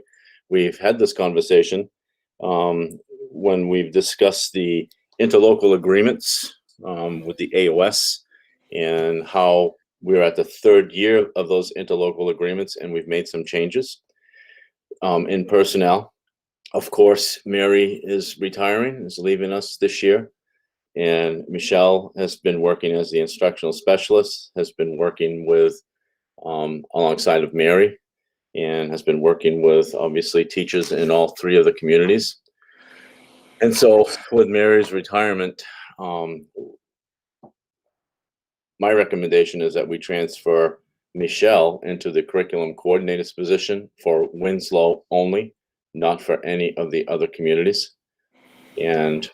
[SPEAKER 2] We've had this conversation when we've discussed the interlocal agreements with the AOS and how we're at the third year of those interlocal agreements, and we've made some changes in personnel. Of course, Mary is retiring, is leaving us this year. And Michelle has been working as the instructional specialist, has been working with alongside of Mary, and has been working with obviously teachers in all three of the communities. And so with Mary's retirement, my recommendation is that we transfer Michelle into the curriculum coordinator's position for Winslow only, not for any of the other communities. And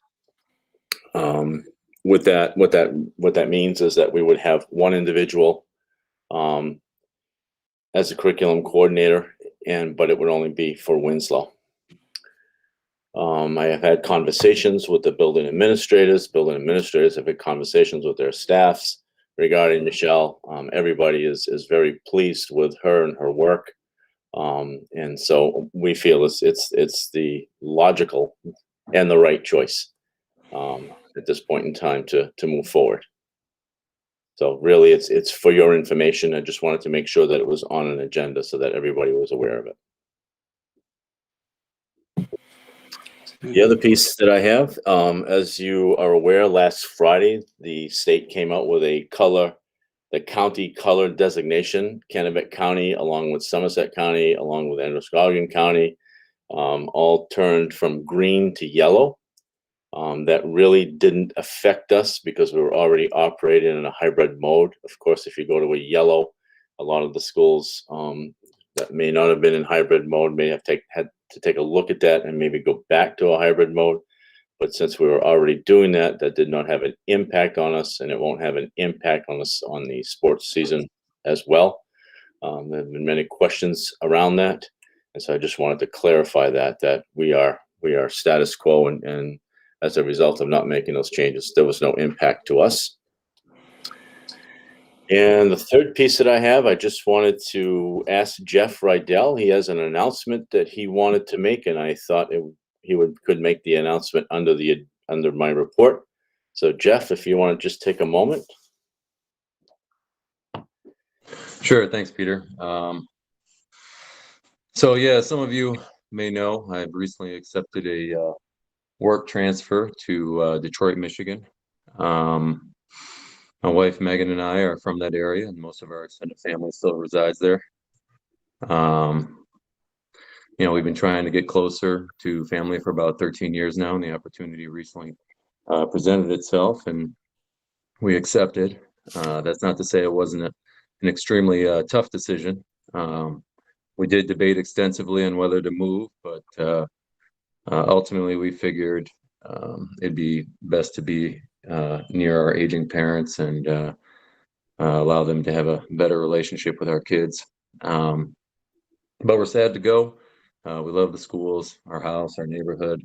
[SPEAKER 2] what that means is that we would have one individual as a curriculum coordinator, but it would only be for Winslow. I have had conversations with the building administrators. Building administrators have had conversations with their staffs regarding Michelle. Everybody is very pleased with her and her work. And so we feel it's the logical and the right choice at this point in time to move forward. So really, it's for your information. I just wanted to make sure that it was on an agenda so that everybody was aware of it. The other piece that I have, as you are aware, last Friday, the state came out with the county color designation. Kennebec County, along with Somerset County, along with Androscoggin County, all turned from green to yellow. That really didn't affect us because we were already operating in a hybrid mode. Of course, if you go to a yellow, a lot of the schools that may not have been in hybrid mode may have had to take a look at that and maybe go back to a hybrid mode. But since we were already doing that, that did not have an impact on us, and it won't have an impact on us on the sports season as well. There have been many questions around that, and so I just wanted to clarify that we are status quo, and as a result of not making those changes, there was no impact to us. And the third piece that I have, I just wanted to ask Jeff Rydell. He has an announcement that he wanted to make, and I thought he could make the announcement under my report. So Jeff, if you want to just take a moment.
[SPEAKER 5] Sure. Thanks, Peter. So yeah, some of you may know I've recently accepted a work transfer to Detroit, Michigan. My wife Megan and I are from that area, and most of our extended family still resides there. We've been trying to get closer to family for about 13 years now, and the opportunity recently presented itself, and we accepted. That's not to say it wasn't an extremely tough decision. We did debate extensively on whether to move, but ultimately we figured it'd be best to be near our aging parents and allow them to have a better relationship with our kids. But we're sad to go. We love the schools, our house, our neighborhood.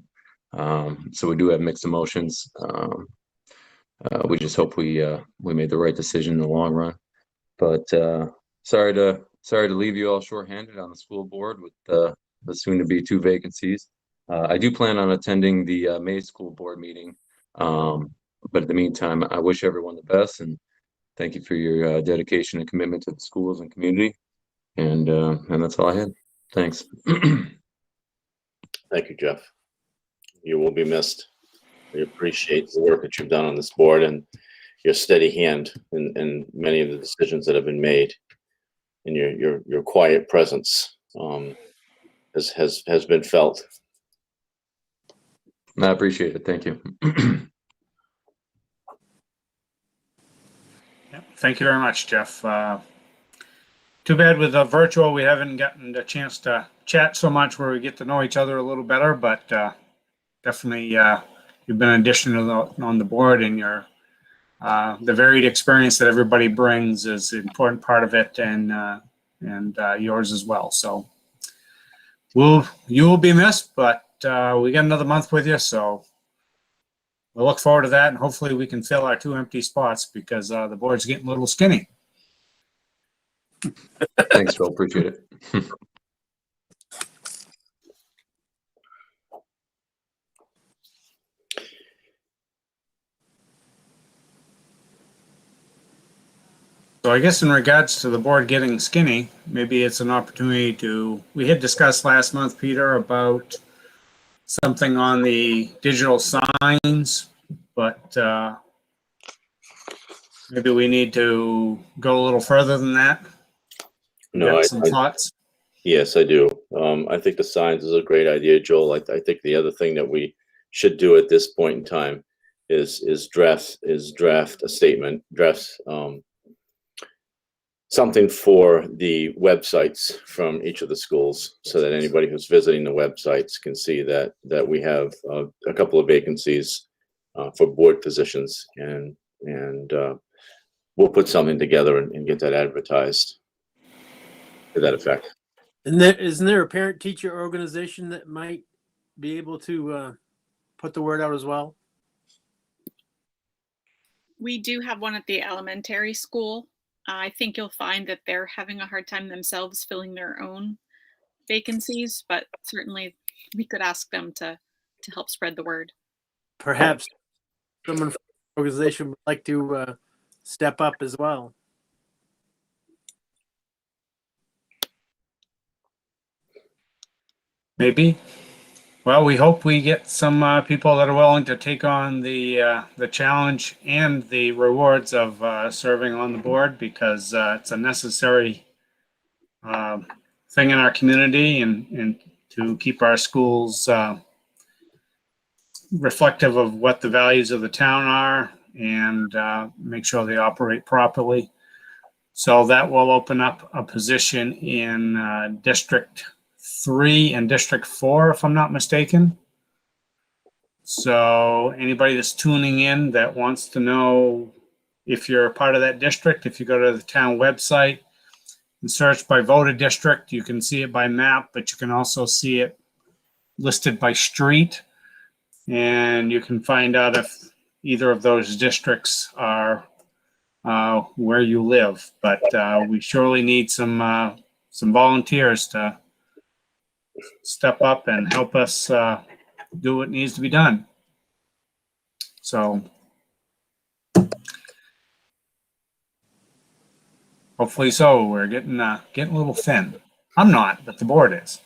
[SPEAKER 5] So we do have mixed emotions. We just hope we made the right decision in the long run. But sorry to leave you all shorthanded on the school board with the soon to be 2 vacancies. I do plan on attending the May school board meeting. But in the meantime, I wish everyone the best, and thank you for your dedication and commitment to the schools and community. And that's all I had. Thanks.
[SPEAKER 2] Thank you, Jeff. You will be missed. We appreciate the work that you've done on this board and your steady hand in many of the decisions that have been made, and your quiet presence has been felt.
[SPEAKER 5] I appreciate it. Thank you.
[SPEAKER 3] Thank you very much, Jeff. Too bad with the virtual, we haven't gotten the chance to chat so much where we get to know each other a little better, but definitely you've been an addition on the board, and your the varied experience that everybody brings is an important part of it, and yours as well. So you will be missed, but we got another month with you, so we'll look forward to that, and hopefully we can fill our 2 empty spots because the board's getting a little skinny.
[SPEAKER 5] Thanks, Phil. Appreciate it.
[SPEAKER 3] So I guess in regards to the board getting skinny, maybe it's an opportunity we had discussed last month, Peter, about something on the digital signs but maybe we need to go a little further than that.
[SPEAKER 2] No,
[SPEAKER 3] Got some thoughts?
[SPEAKER 2] Yes, I do. I think the signs is a great idea, Joel. I think the other thing that we should do at this point in time is draft a statement, something for the websites from each of the schools, so that anybody who's visiting the websites can see that we have a couple of vacancies for board positions, and we'll put something together and get that advertised to that effect.
[SPEAKER 12] And isn't there a parent-teacher organization that might be able to put the word out as well?
[SPEAKER 10] We do have one at the elementary school. I think you'll find that they're having a hard time themselves filling their own vacancies, but certainly we could ask them to help spread the word.
[SPEAKER 12] Perhaps someone from the organization would like to step up as well.
[SPEAKER 3] Maybe. Well, we hope we get some people that are willing to take on the challenge and the rewards of serving on the board, because it's a necessary thing in our community, and to keep our schools reflective of what the values of the town are, and make sure they operate properly. So that will open up a position in District 3 and District 4, if I'm not mistaken. So anybody that's tuning in that wants to know if you're a part of that district, if you go to the town website and search by voter district, you can see it by map, but you can also see it listed by street. And you can find out if either of those districts are where you live. But we surely need some volunteers to step up and help us do what needs to be done. So hopefully so. We're getting a little thin. I'm not, but the board is.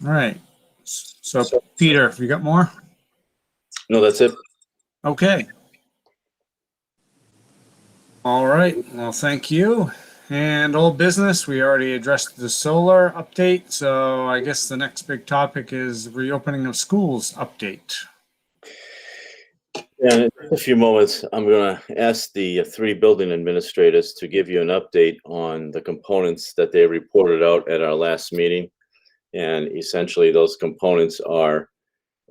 [SPEAKER 3] All right. So Peter, have you got more?
[SPEAKER 2] No, that's it.
[SPEAKER 3] Okay. All right. Well, thank you. And old business, we already addressed the solar update. So I guess the next big topic is reopening of schools update.
[SPEAKER 2] Yeah, in a few moments, I'm going to ask the 3 building administrators to give you an update on the components that they reported out at our last meeting. And essentially those components are,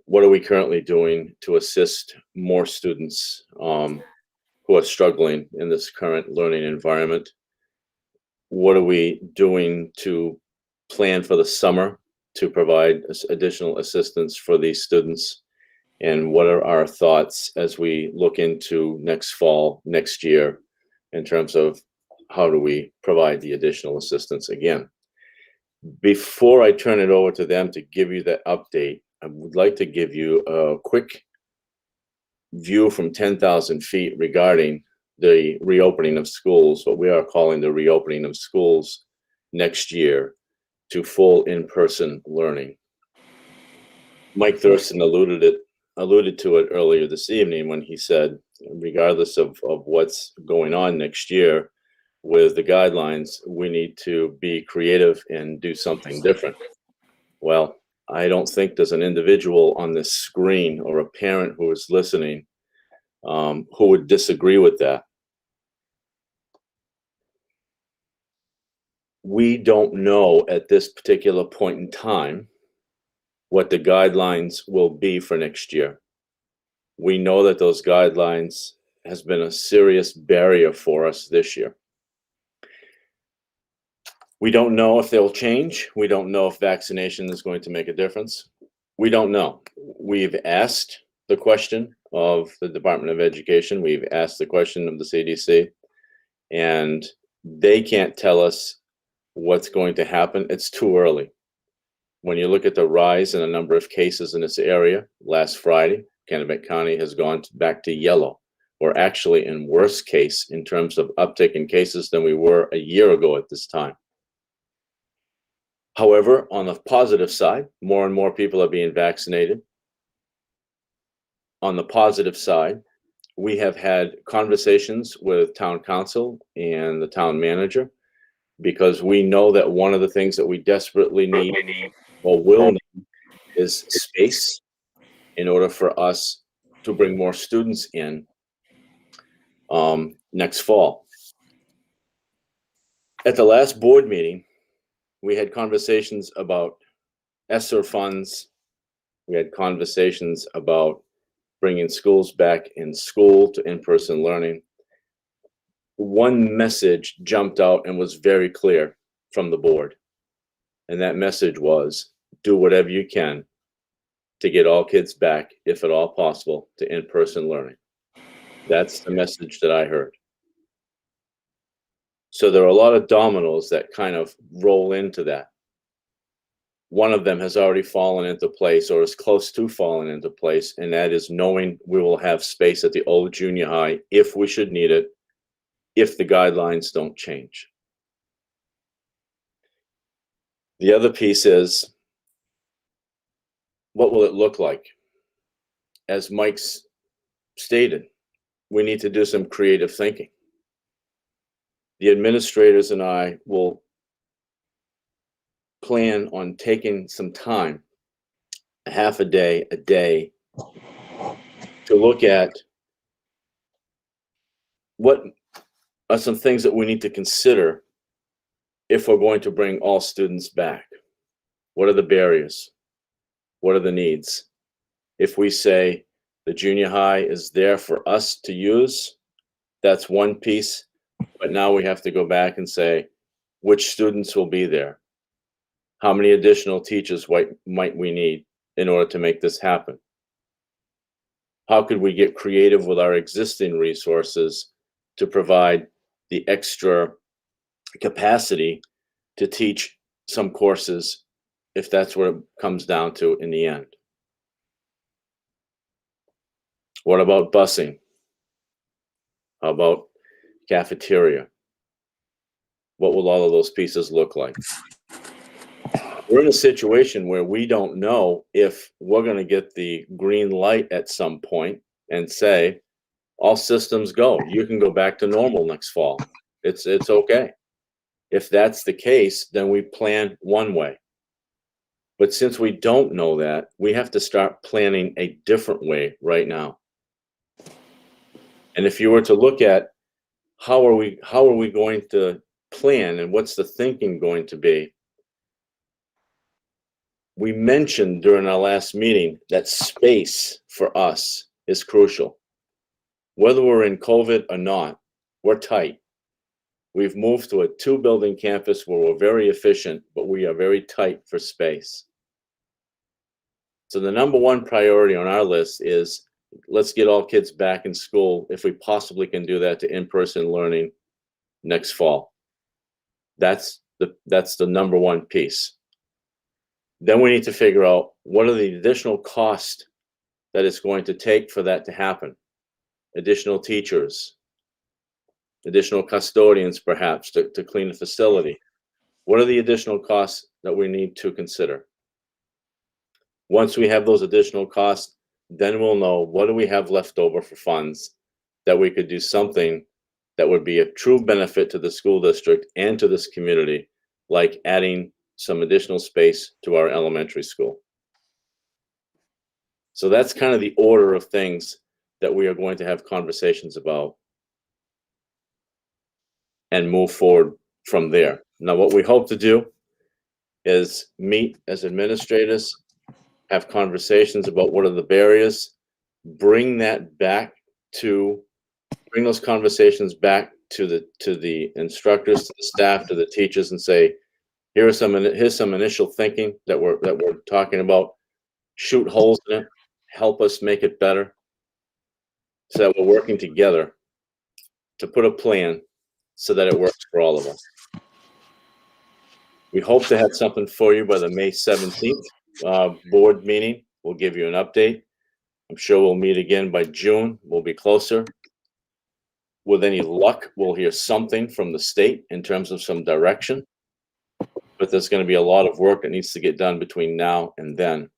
[SPEAKER 2] what are we currently doing to assist more students who are struggling in this current learning environment? What are we doing to plan for the summer to provide additional assistance for these students? And what are our thoughts as we look into next fall, next year, in terms of how do we provide the additional assistance again? Before I turn it over to them to give you that update, I would like to give you a quick view from 10,000 feet regarding the reopening of schools, what we are calling the reopening of schools next year to full in-person learning. Mike Thurston alluded to it earlier this evening when he said, regardless of what's going on next year with the guidelines, we need to be creative and do something different. Well, I don't think there's an individual on this screen or a parent who is listening who would disagree with that. We don't know at this particular point in time what the guidelines will be for next year. We know that those guidelines has been a serious barrier for us this year. We don't know if they'll change. We don't know if vaccination is going to make a difference. We don't know. We've asked the question of the Department of Education. We've asked the question of the CDC, and they can't tell us what's going to happen. It's too early. When you look at the rise in the number of cases in this area, last Friday, Kennebec County has gone back to yellow. We're actually in worse case in terms of uptick in cases than we were a year ago at this time. However, on the positive side, more and more people are being vaccinated. On the positive side, we have had conversations with town council and the town manager, because we know that one of the things that we desperately need or will need is space in order for us to bring more students in next fall. At the last board meeting, we had conversations about ESSER funds. We had conversations about bringing schools back in school to in-person learning. One message jumped out and was very clear from the board. And that message was, do whatever you can to get all kids back, if at all possible, to in-person learning. That's the message that I heard. So there are a lot of dominoes that kind of roll into that. One of them has already fallen into place, or is close to falling into place, and that is knowing we will have space at the old junior high if we should need it, if the guidelines don't change. The other piece is, what will it look like? As Mike's stated, we need to do some creative thinking. The administrators and I will plan on taking some time, a half a day, to look at what are some things that we need to consider if we're going to bring all students back. What are the barriers? What are the needs? If we say the junior high is there for us to use, that's one piece. But now we have to go back and say, which students will be there? How many additional teachers might we need in order to make this happen? How could we get creative with our existing resources to provide the extra capacity to teach some courses, if that's what it comes down to in the end? What about busing? How about cafeteria? What will all of those pieces look like? We're in a situation where we don't know if we're going to get the green light at some point and say, all systems go. You can go back to normal next fall. It's okay. If that's the case, then we plan one way. But since we don't know that, we have to start planning a different way right now. And if you were to look at how are we going to plan and what's the thinking going to be, we mentioned during our last meeting that space for us is crucial. Whether we're in COVID or not, we're tight. We've moved to a 2-building campus where we're very efficient, but we are very tight for space. So the number one priority on our list is, let's get all kids back in school, if we possibly can do that, to in-person learning next fall. That's the number one piece. Then we need to figure out what are the additional costs that it's going to take for that to happen. Additional teachers, additional custodians perhaps to clean the facility. What are the additional costs that we need to consider? Once we have those additional costs, then we'll know what do we have left over for funds that we could do something that would be a true benefit to the school district and to this community, like adding some additional space to our elementary school. So that's kind of the order of things that we are going to have conversations about and move forward from there. Now, what we hope to do is meet as administrators, have conversations about what are the barriers, bring those conversations back to the instructors, to the staff, to the teachers, and say, here's some initial thinking that we're talking about. Shoot holes in it, help us make it better, so that we're working together to put a plan so that it works for all of us. We hope to have something for you by the May 17th board meeting. We'll give you an update. I'm sure we'll meet again by June. We'll be closer. With any luck, we'll hear something from the state in terms of some direction. but there's going to be a lot of work that needs to get done between now and then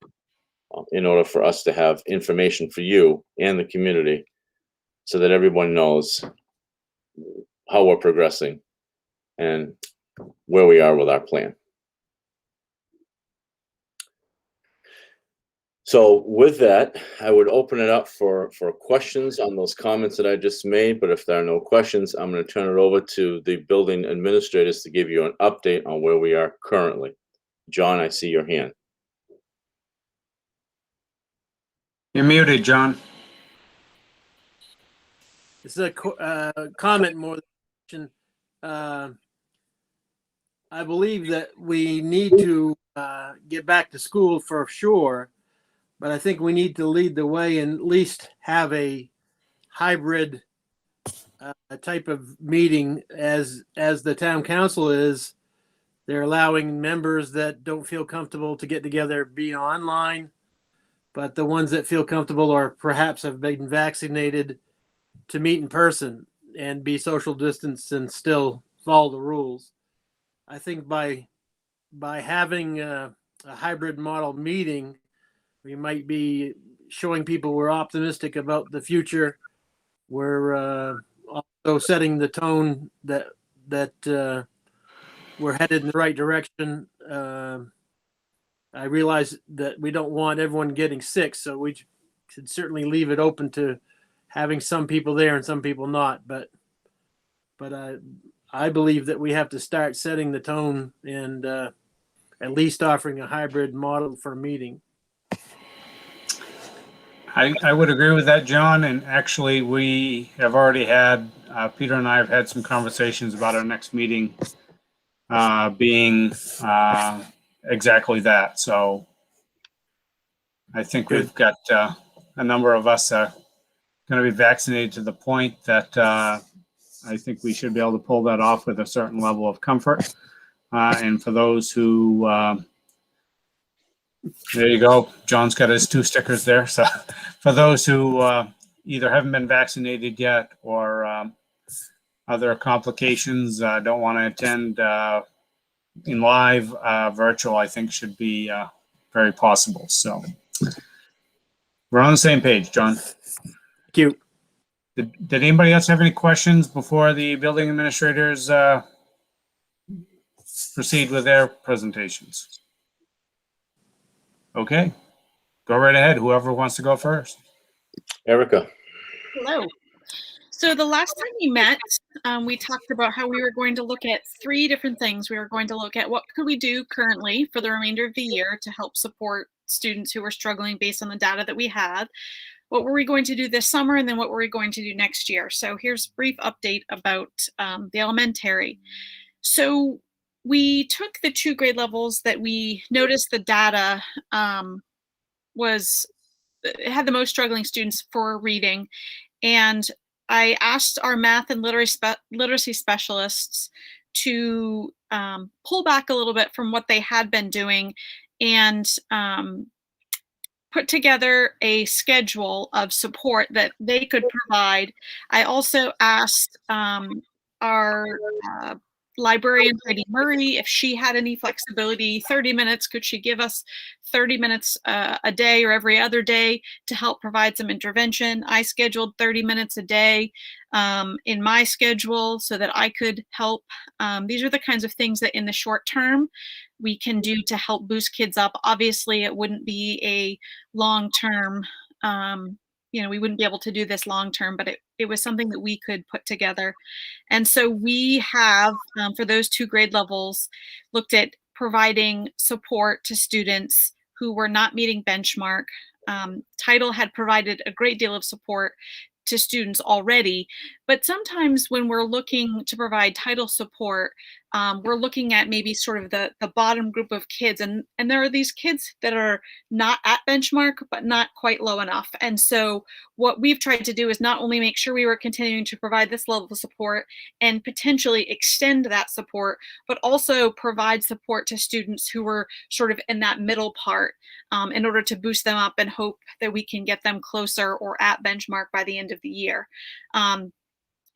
[SPEAKER 2] in order for us to have information for you and the community so that everyone knows how we're progressing and where we are with our plan. So with that, I would open it up for questions on those comments that I just made. But if there are no questions, I'm going to turn it over to the building administrators to give you an update on where we are currently. John, I see your hand.
[SPEAKER 3] You're muted, John.
[SPEAKER 12] This is a comment more than I believe that we need to get back to school for sure, but I think we need to lead the way and at least have a hybrid type of meeting as the town council is. They're allowing members that don't feel comfortable to get together be online, but the ones that feel comfortable or perhaps have been vaccinated to meet in person and be social distanced and still follow the rules. I think by having a hybrid model meeting, we might be showing people we're optimistic about the future. We're also setting the tone that we're headed in the right direction. I realize that we don't want everyone getting sick, so we should certainly leave it open to having some people there and some people not. But I believe that we have to start setting the tone and at least offering a hybrid model for a meeting.
[SPEAKER 3] I would agree with that, John. And actually, we have already had, Peter and I have had some conversations about our next meeting being exactly that. So I think we've got a number of us going to be vaccinated to the point that I think we should be able to pull that off with a certain level of comfort. And for those who, there you go, John's got his 2 stickers there. So for those who either haven't been vaccinated yet or other complications, don't want to attend in live, virtual, I think should be very possible. So we're on the same page, John.
[SPEAKER 12] Thank you.
[SPEAKER 3] Did anybody else have any questions before the building administrators proceed with their presentations? Okay, go right ahead. Whoever wants to go first.
[SPEAKER 2] Erica.
[SPEAKER 10] Hello. So the last time we met, we talked about how we were going to look at 3 different things. We were going to look at what could we do currently for the remainder of the year to help support students who were struggling based on the data that we had. What were we going to do this summer, and then what were we going to do next year? So here's a brief update about the elementary. So we took the 2 grade levels that we noticed the data had the most struggling students for reading, and I asked our math and literacy specialists to pull back a little bit from what they had been doing and put together a schedule of support that they could provide. I also asked our librarian, Heidi Murray, if she had any flexibility, 30 minutes, could she give us 30 minutes a day or every other day to help provide some intervention? I scheduled 30 minutes a day in my schedule so that I could help. These are the kinds of things that in the short term we can do to help boost kids up. Obviously, it wouldn't be a long-term, we wouldn't be able to do this long-term, but it was something that we could put together. And so we have, for those 2 grade levels, looked at providing support to students who were not meeting benchmark. Title had provided a great deal of support to students already, but sometimes when we're looking to provide title support, we're looking at maybe sort of the bottom group of kids, and there are these kids that are not at benchmark but not quite low enough. And so what we've tried to do is not only make sure we were continuing to provide this level of support and potentially extend that support, but also provide support to students who were sort of in that middle part in order to boost them up and hope that we can get them closer or at benchmark by the end of the year.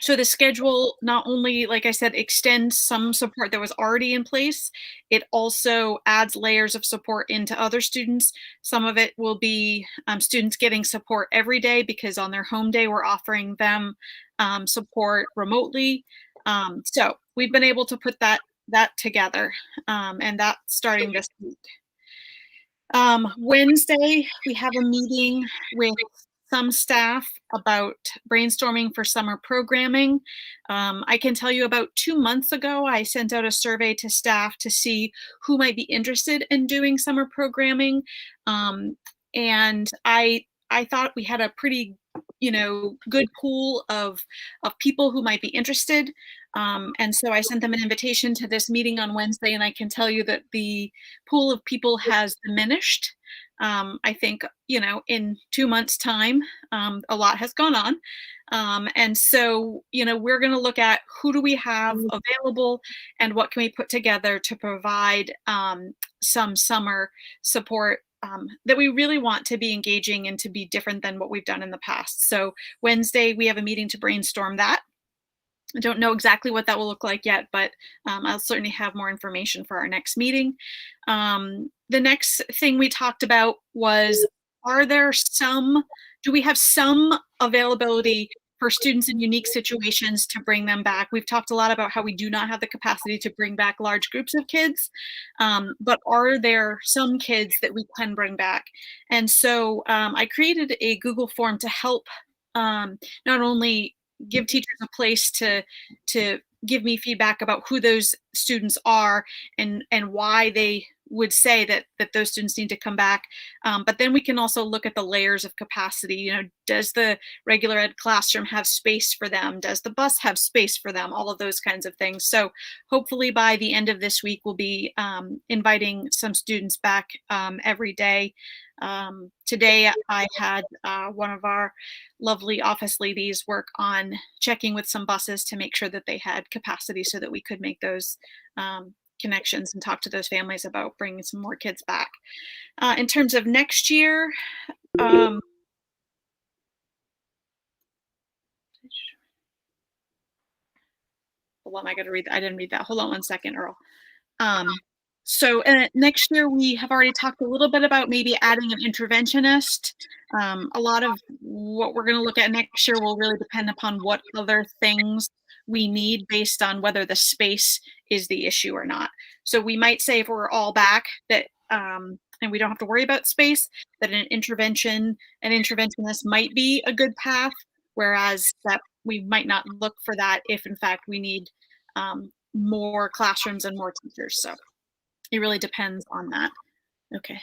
[SPEAKER 10] So the schedule not only, like I said, extends some support that was already in place, it also adds layers of support into other students. Some of it will be students getting support every day because on their home day, we're offering them support remotely. So we've been able to put that together, and that's starting this week. Wednesday, we have a meeting with some staff about brainstorming for summer programming. I can tell you about 2 months ago, I sent out a survey to staff to see who might be interested in doing summer programming. And I thought we had a pretty, good pool of people who might be interested. And so I sent them an invitation to this meeting on Wednesday, and I can tell you that the pool of people has diminished. I think, in 2 months' time, a lot has gone on. And so, we're going to look at who do we have available and what can we put together to provide some summer support that we really want to be engaging and to be different than what we've done in the past. So Wednesday, we have a meeting to brainstorm that. I don't know exactly what that will look like yet, but I'll certainly have more information for our next meeting. The next thing we talked about was, do we have some availability for students in unique situations to bring them back? We've talked a lot about how we do not have the capacity to bring back large groups of kids, but are there some kids that we can bring back? And so I created a Google form to help not only give teachers a place to give me feedback about who those students are and why they would say that those students need to come back. But then we can also look at the layers of capacity. Does the regular ed classroom have space for them? Does the bus have space for them? All of those kinds of things. So hopefully by the end of this week, we'll be inviting some students back every day. Today, I had one of our lovely office ladies work on checking with some buses to make sure that they had capacity so that we could make those connections and talk to those families about bringing some more kids back. In terms of next year, hold on, I got to read that. I didn't read that. Hold on one second, Earl. So next year, we have already talked a little bit about maybe adding an interventionist. A lot of what we're going to look at next year will really depend upon what other things we need based on whether the space is the issue or not. So we might say if we're all back that, and we don't have to worry about space, that an interventionist might be a good path, whereas that we might not look for that if in fact we need more classrooms and more teachers. So it really depends on that. Okay.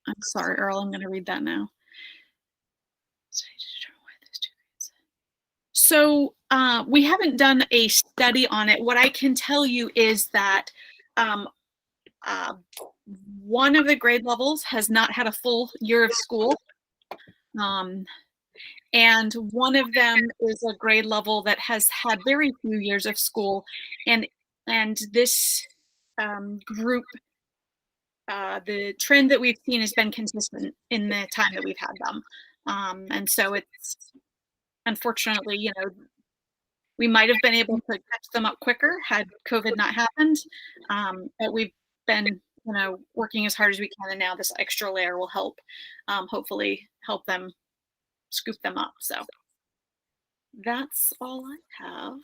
[SPEAKER 10] I'm sorry, Earl, I'm going to read that now. So we haven't done a study on it. What I can tell you is that one of the grade levels has not had a full year of school. And one of them is a grade level that has had very few years of school. And this group, the trend that we've seen has been consistent in the time that we've had them. And so it's, unfortunately, we might have been able to catch them up quicker had COVID not happened. But we've been, working as hard as we can. And now this extra layer will help, hopefully help them scoop them up. So that's all I have.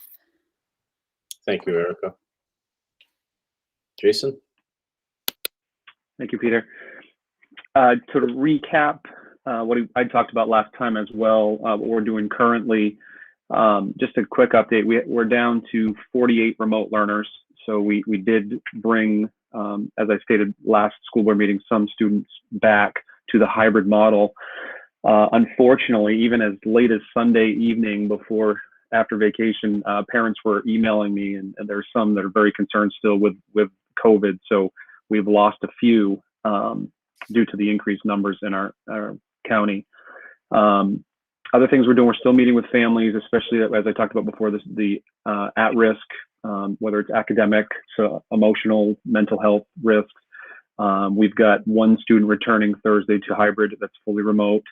[SPEAKER 2] Thank you, Erica. Jason?
[SPEAKER 9] Thank you, Peter. To recap what I talked about last time as well, what we're doing currently, just a quick update. We're down to 48 remote learners. So we did bring, as I stated last school board meeting, some students back to the hybrid model. Unfortunately, even as late as Sunday evening after vacation, parents were emailing me, and there's some that are very concerned still with COVID. So we've lost a few due to the increased numbers in our county. Other things we're doing, we're still meeting with families, especially as I talked about before, the at-risk, whether it's academic, so emotional, mental health risks. We've got one student returning Thursday to hybrid that's fully remote.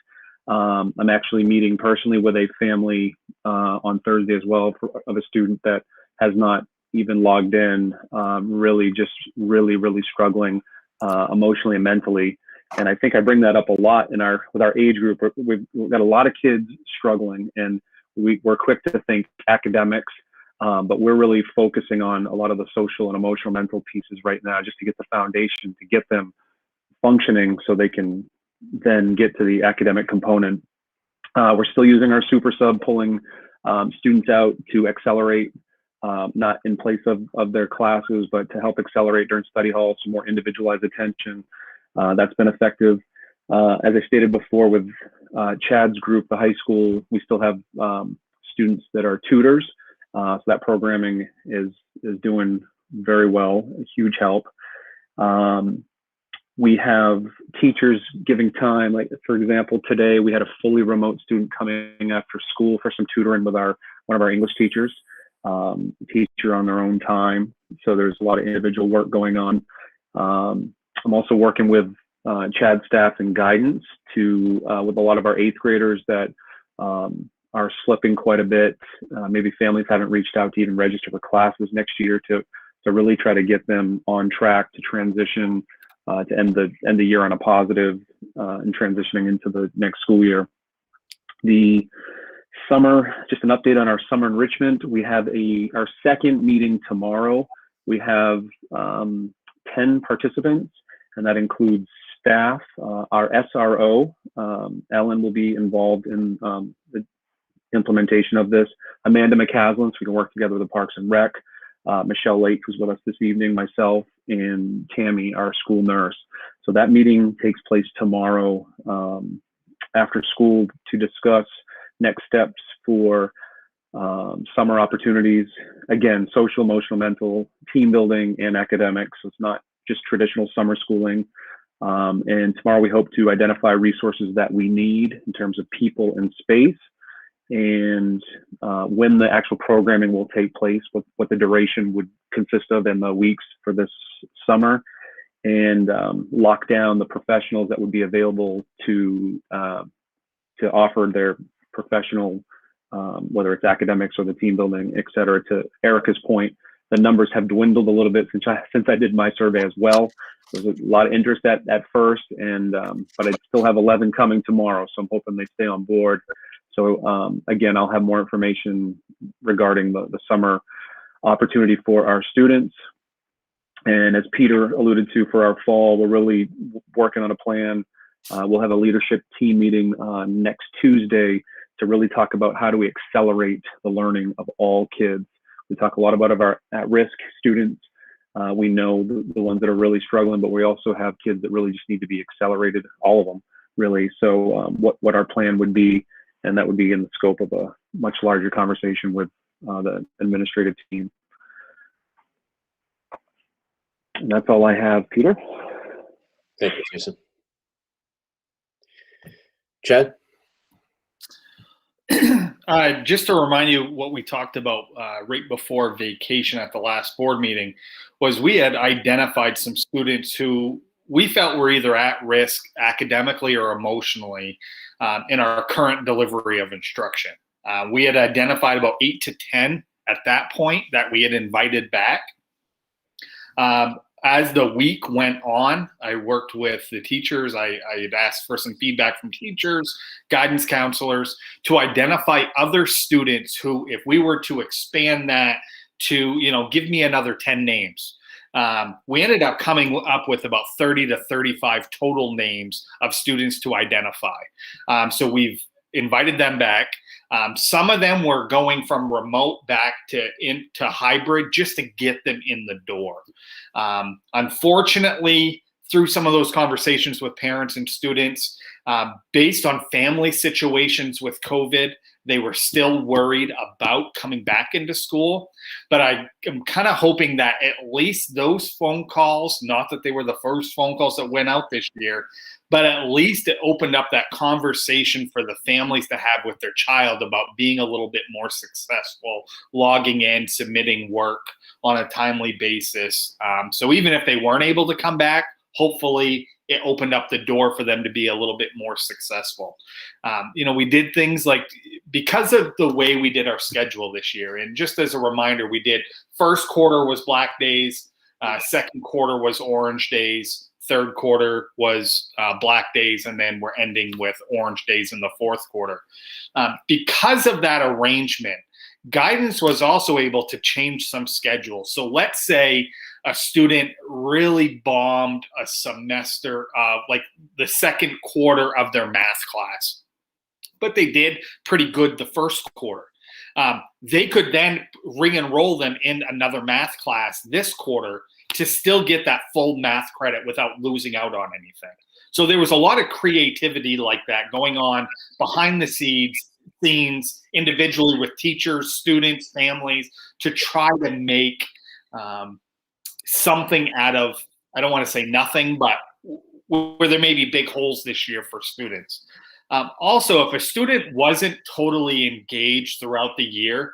[SPEAKER 9] I'm actually meeting personally with a family on Thursday as well of a student that has not even logged in, really struggling emotionally and mentally. And I think I bring that up a lot with our age group. We've got a lot of kids struggling, and we're quick to think academics, but we're really focusing on a lot of the social and emotional mental pieces right now, just to get the foundation, to get them functioning so they can then get to the academic component. We're still using our super sub, pulling students out to accelerate, not in place of their classes, but to help accelerate during study hall, some more individualized attention. That's been effective. As I stated before, with Chad's group, the high school, we still have students that are tutors. So that programming is doing very well, a huge help. We have teachers giving time. Like, for example, today we had a fully remote student coming after school for some tutoring with one of our English teachers, teacher on their own time. So there's a lot of individual work going on. I'm also working with Chad's staff and guidance with a lot of our 8th graders that are slipping quite a bit. Maybe families haven't reached out to even register for classes next year to really try to get them on track to transition, to end the year on a positive, and transitioning into the next school year. The summer, just an update on our summer enrichment. We have our second meeting tomorrow. We have 10 participants, and that includes staff. Our SRO, Ellen, will be involved in the implementation of this. Amanda McCaslin, so we can work together with the Parks and Rec. Michelle Lake, who's with us this evening, myself, and Tammy, our school nurse. So that meeting takes place tomorrow after school to discuss next steps for summer opportunities. Again, social, emotional, mental, team building, and academics. So it's not just traditional summer schooling. And tomorrow we hope to identify resources that we need in terms of people and space, and when the actual programming will take place, what the duration would consist of in the weeks for this summer, and lock down the professionals that would be available to offer their professional, whether it's academics or the team building, et cetera. To Erica's point, the numbers have dwindled a little bit since I did my survey as well. There's a lot of interest at first, and but I still have 11 coming tomorrow, so I'm hoping they stay on board. So again, I'll have more information regarding the summer opportunity for our students. And as Peter alluded to, for our fall, we're really working on a plan. We'll have a leadership team meeting next Tuesday to really talk about how do we accelerate the learning of all kids. We talk a lot about our at-risk students. We know the ones that are really struggling, but we also have kids that really just need to be accelerated, all of them, really. So what our plan would be, and that would be in the scope of a much larger conversation with the administrative team. And that's all I have, Peter.
[SPEAKER 2] Thank you, Jason. Chad?
[SPEAKER 8] Just to remind you what we talked about right before vacation at the last board meeting, was we had identified some students who we felt were either at risk academically or emotionally in our current delivery of instruction. We had identified about 8 to 10 at that point that we had invited back. As the week went on, I worked with the teachers. I had asked for some feedback from teachers, guidance counselors, to identify other students who, if we were to expand that to, give me another 10 names. We ended up coming up with about 30 to 35 total names of students to identify. So we've invited them back. Some of them were going from remote back to hybrid just to get them in the door. Unfortunately, through some of those conversations with parents and students, based on family situations with COVID, they were still worried about coming back into school. But I am kind of hoping that at least those phone calls, not that they were the first phone calls that went out this year, but at least it opened up that conversation for the families to have with their child about being a little bit more successful, logging in, submitting work on a timely basis. So even if they weren't able to come back, hopefully it opened up the door for them to be a little bit more successful. We did things like, because of the way we did our schedule this year, and just as a reminder, we did first quarter was Black Days, second quarter was Orange Days, third quarter was Black Days, and then we're ending with Orange Days in the fourth quarter. Because of that arrangement, guidance was also able to change some schedules. So let's say a student really bombed a semester, like the second quarter of their math class, but they did pretty good the first quarter. They could then re-enroll them in another math class this quarter to still get that full math credit without losing out on anything. So there was a lot of creativity like that going on behind the scenes, individually with teachers, students, families, to try to make something out of, I don't want to say nothing, but where there may be big holes this year for students. Also, if a student wasn't totally engaged throughout the year,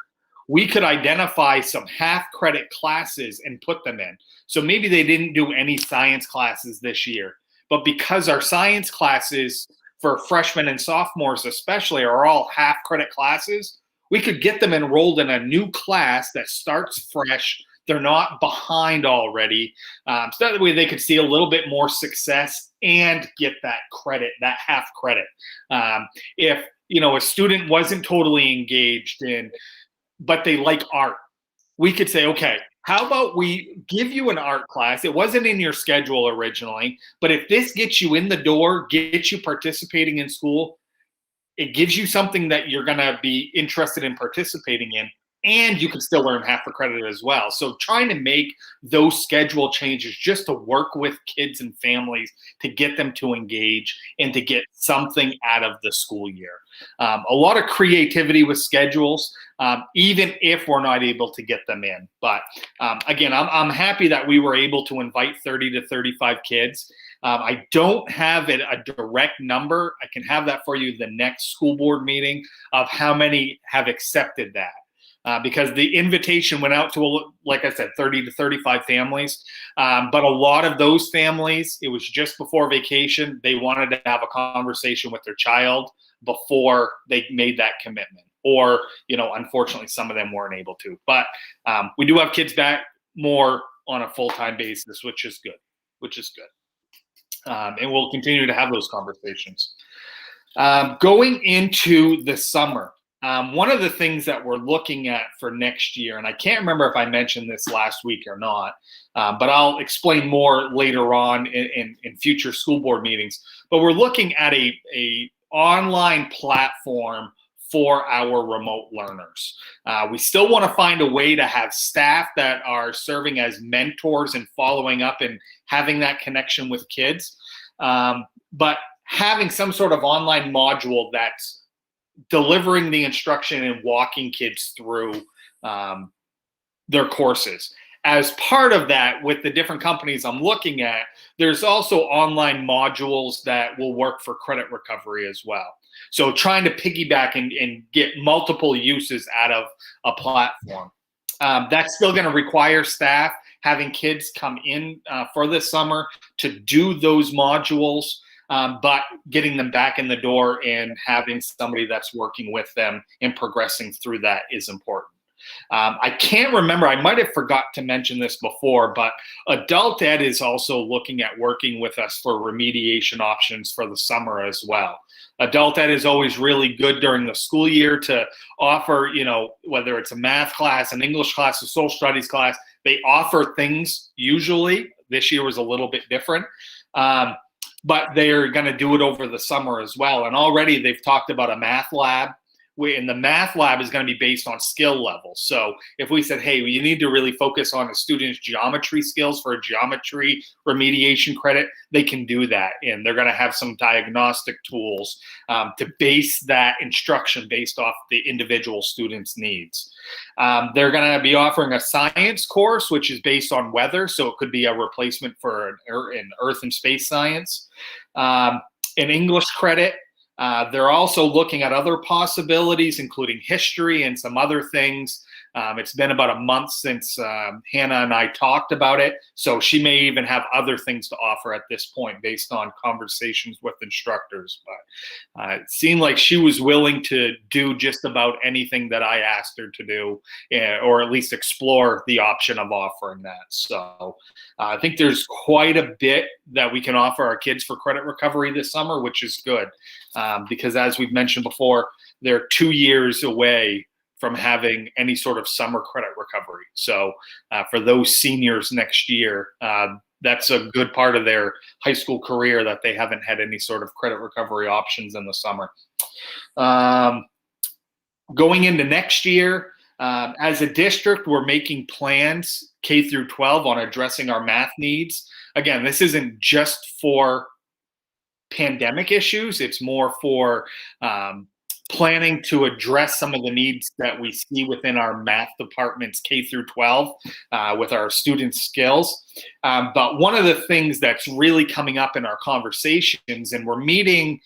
[SPEAKER 8] we could identify some half credit classes and put them in. So maybe they didn't do any science classes this year, but because our science classes for freshmen and sophomores especially are all half credit classes, we could get them enrolled in a new class that starts fresh. They're not behind already. So that way they could see a little bit more success and get that credit, that half credit. If a student wasn't totally engaged in, but they like art, we could say, okay, how about we give you an art class? It wasn't in your schedule originally, but if this gets you in the door, gets you participating in school, it gives you something that you're going to be interested in participating in, and you can still earn half the credit as well. So trying to make those schedule changes just to work with kids and families to get them to engage and to get something out of the school year. A lot of creativity with schedules, even if we're not able to get them in. But again, I'm happy that we were able to invite 30 to 35 kids. I don't have a direct number. I can have that for you the next school board meeting of how many have accepted that. Because the invitation went out to, like I said, 30 to 35 families. But a lot of those families, it was just before vacation. They wanted to have a conversation with their child before they made that commitment. Or, unfortunately, some of them weren't able to. But we do have kids back more on a full-time basis, which is good. And we'll continue to have those conversations. Going into the summer. One of the things that we're looking at for next year, and I can't remember if I mentioned this last week or not, but I'll explain more later on in future school board meetings. But we're looking at a online platform for our remote learners. We still want to find a way to have staff that are serving as mentors and following up and having that connection with kids, but having some sort of online module that's delivering the instruction and walking kids through their courses. As part of that, with the different companies I'm looking at, there's also online modules that will work for credit recovery as well. So trying to piggyback and get multiple uses out of a platform. That's still going to require staff, having kids come in for the summer to do those modules. But getting them back in the door and having somebody that's working with them and progressing through that is important. I can't remember, I might have forgot to mention this before, but Adult Ed is also looking at working with us for remediation options for the summer as well. Adult Ed is always really good during the school year to offer, whether it's a math class, an English class, a social studies class, they offer things usually. This year was a little bit different. But they're going to do it over the summer as well. And already they've talked about a math lab, and the math lab is going to be based on skill levels. So if we said, hey, you need to really focus on a student's geometry skills for a geometry remediation credit, they can do that. And they're going to have some diagnostic tools to base that instruction based off the individual student's needs. They're going to be offering a science course, which is based on weather. So it could be a replacement for an earth and space science. An English credit. They're also looking at other possibilities, including history and some other things It's been about a month since Hannah and I talked about it, so she may even have other things to offer at this point based on conversations with instructors. But it seemed like she was willing to do just about anything that I asked her to do, or at least explore the option of offering that. So I think there's quite a bit that we can offer our kids for credit recovery this summer, which is good, because as we've mentioned before, they're 2 years away from having any sort of summer credit recovery. So for those seniors next year, that's a good part of their high school career that they haven't had any sort of credit recovery options in the summer. Going into next year, as a district, we're making plans K through 12 on addressing our math needs. Again, this isn't just for pandemic issues. It's more for planning to address some of the needs that we see within our math departments K through 12 with our student skills. But one of the things that's really coming up in our conversations, and we're meeting,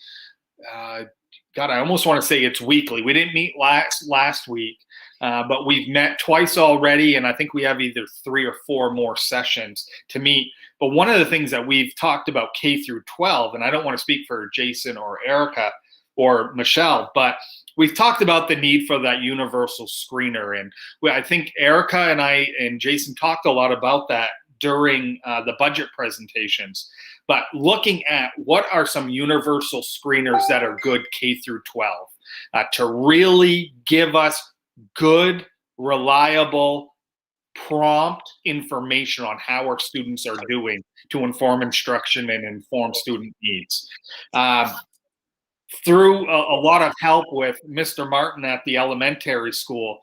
[SPEAKER 8] God, I almost want to say it's weekly. We didn't meet last week, but we've met twice already, and I think we have either 3 or 4 more sessions to meet. But one of the things that we've talked about K through 12, and I don't want to speak for Jason or Erica or Michelle, but we've talked about the need for that universal screener. And I think Erica and I and Jason talked a lot about that during the budget presentations. But looking at what are some universal screeners that are good K through 12 to really give us good, reliable, prompt information on how our students are doing to inform instruction and inform student needs. Through a lot of help with Mr. Martin at the elementary school,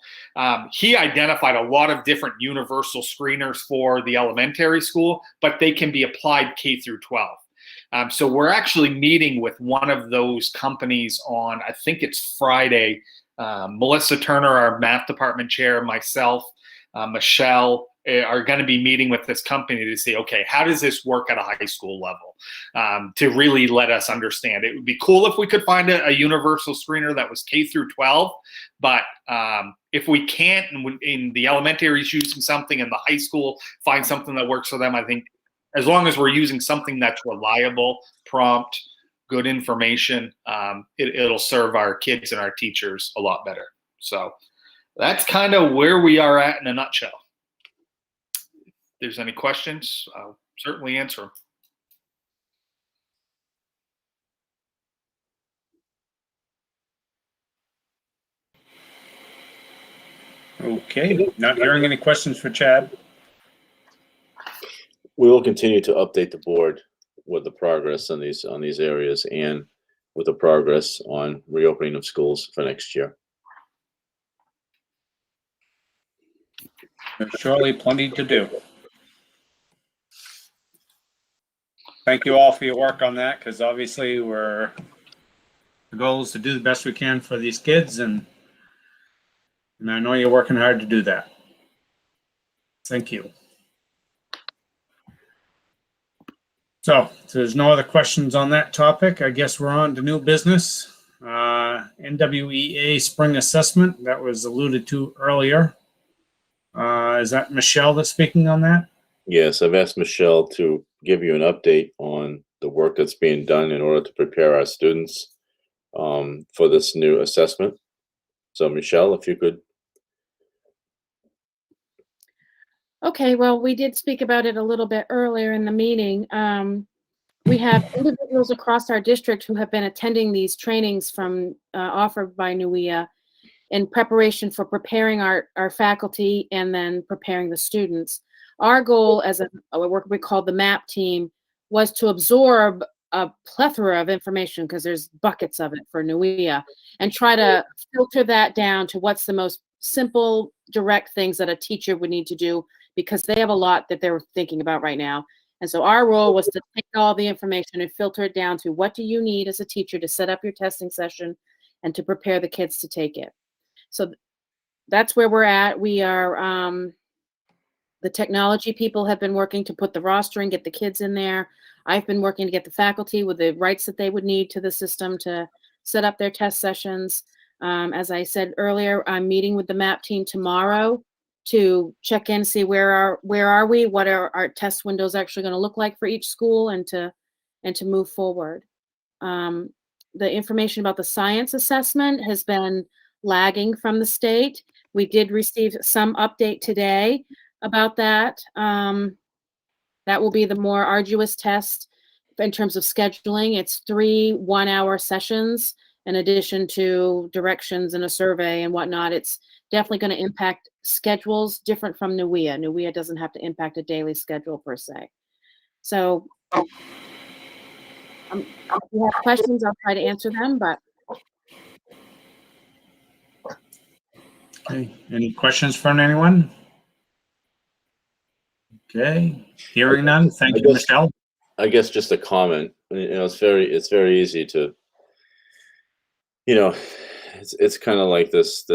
[SPEAKER 8] he identified a lot of different universal screeners for the elementary school, but they can be applied K through 12. So we're actually meeting with one of those companies on, I think it's Friday. Melissa Turner, our math department chair, myself, Michelle are going to be meeting with this company to see, okay, how does this work at a high school level, to really let us understand. It would be cool if we could find a universal screener that was K through 12, but if we can't, and in the elementary is using something and the high school find something that works for them, I think as long as we're using something that's reliable, prompt, good information, it'll serve our kids and our teachers a lot better. So that's kind of where we are at in a nutshell. If there's any questions, I'll certainly answer them.
[SPEAKER 3] Okay, not hearing any questions for Chad.
[SPEAKER 2] We will continue to update the board with the progress on these areas and with the progress on reopening of schools for next year.
[SPEAKER 3] There's surely plenty to do. Thank you all for your work on that, because obviously the goal is to do the best we can for these kids, and I know you're working hard to do that. Thank you. So if there's no other questions on that topic, I guess we're on to new business. NWEA spring assessment that was alluded to earlier. Is that Michelle that's speaking on that?
[SPEAKER 2] Yes, I've asked Michelle to give you an update on the work that's being done in order to prepare our students for this new assessment. So Michelle, if you could.
[SPEAKER 15] Okay, well, we did speak about it a little bit earlier in the meeting. We have individuals across our district who have been attending these trainings from offered by Nwea in preparation for preparing our faculty and then preparing the students. Our goal as a work we call the MAP team was to absorb a plethora of information, because there's buckets of it for Nwea, and try to filter that down to what's the most simple, direct things that a teacher would need to do, because they have a lot that they're thinking about right now. And so our role was to take all the information and filter it down to what do you need as a teacher to set up your testing session and to prepare the kids to take it. So that's where we're at. We are, the technology people have been working to put the roster and get the kids in there. I've been working to get the faculty with the rights that they would need to the system to set up their test sessions. As I said earlier, I'm meeting with the MAP team tomorrow to check in, see where are we, what are our test windows actually going to look like for each school, and to move forward. The information about the science assessment has been lagging from the state. We did receive some update today about that. That will be the more arduous test in terms of scheduling. It's 3 one-hour sessions in addition to directions and a survey and whatnot. It's definitely going to impact schedules different from Nwea. Nwea doesn't have to impact a daily schedule per se. So if you have questions, I'll try to answer them, but.
[SPEAKER 3] Okay, any questions from anyone? Okay, hearing none. Thank you, Michelle.
[SPEAKER 2] I guess just a comment. It's very easy to, it's kind of like this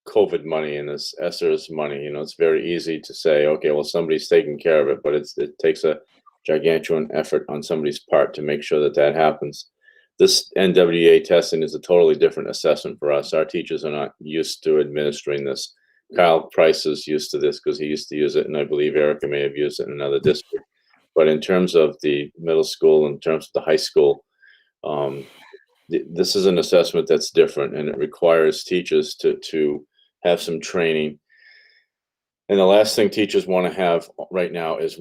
[SPEAKER 2] COVID money and this ESSER's money. It's very easy to say, okay, well, somebody's taking care of it, but it takes a gargantuan effort on somebody's part to make sure that happens. This NWEA testing is a totally different assessment for us. Our teachers are not used to administering this. Kyle Price is used to this because he used to use it, and I believe Erica may have used it in another district. But in terms of the middle school, in terms of the high school, this is an assessment that's different, and it requires teachers to have some training. And the last thing teachers want to have right now is